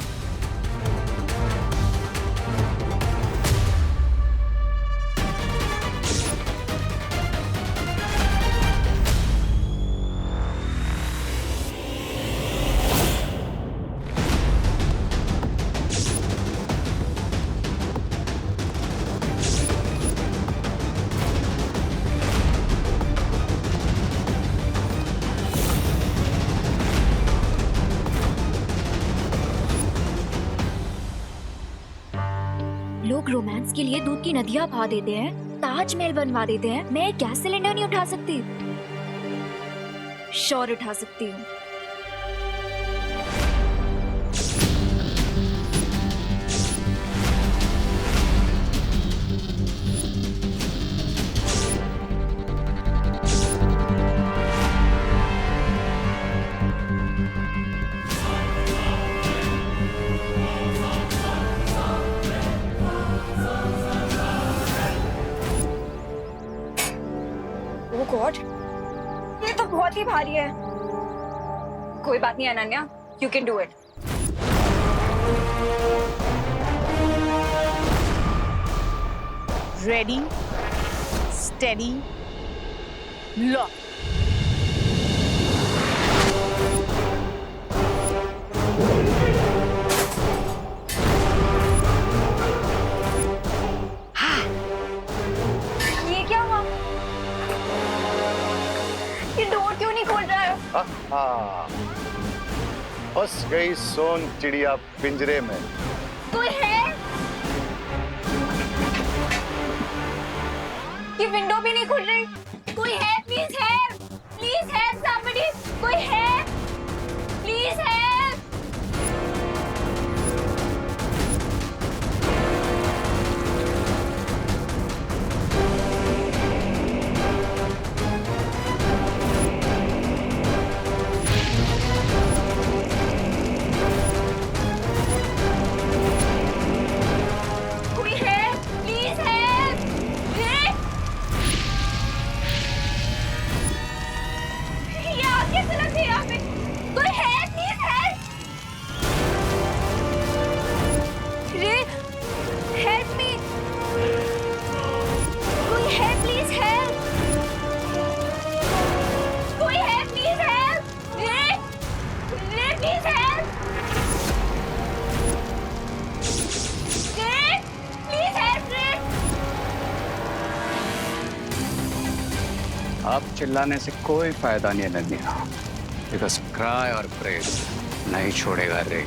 [SPEAKER 18] रोमांस के लिए दूध की नदियां बहा देते हैं, ताजमहल बनवा देते हैं, मैं एक गैस सिलेंडर नहीं उठा सकती? श्योर उठा सकती हूँ।
[SPEAKER 6] ओह गॉड, ये तो बहुत ही भारी है। कोई बात नहीं Ananya, you can do it.
[SPEAKER 3] Ready, steady, lock.
[SPEAKER 6] ये क्या हुआ? ये डोर क्यों नहीं खोल रहा है?
[SPEAKER 10] फंस गई सोन चिड़िया पिंजरे में।
[SPEAKER 6] कोई है? ये विंडो भी नहीं खुल रही। कोई है? Please help, please help somebody. कोई है? Please help. कोई है? Please help. ये आग कैसे लग गई यहाँ पे? कोई है? Please help. रे, हेल्प मी। कोई है? Please help. कोई है? Please help. रे, प्लीज हेल्प। रे, प्लीज हेल्प रे।
[SPEAKER 7] अब चिल्लाने से कोई फायदा नहीं है अनन्या, बिकॉज क्राई और प्रे नहीं छोड़ेगा रे।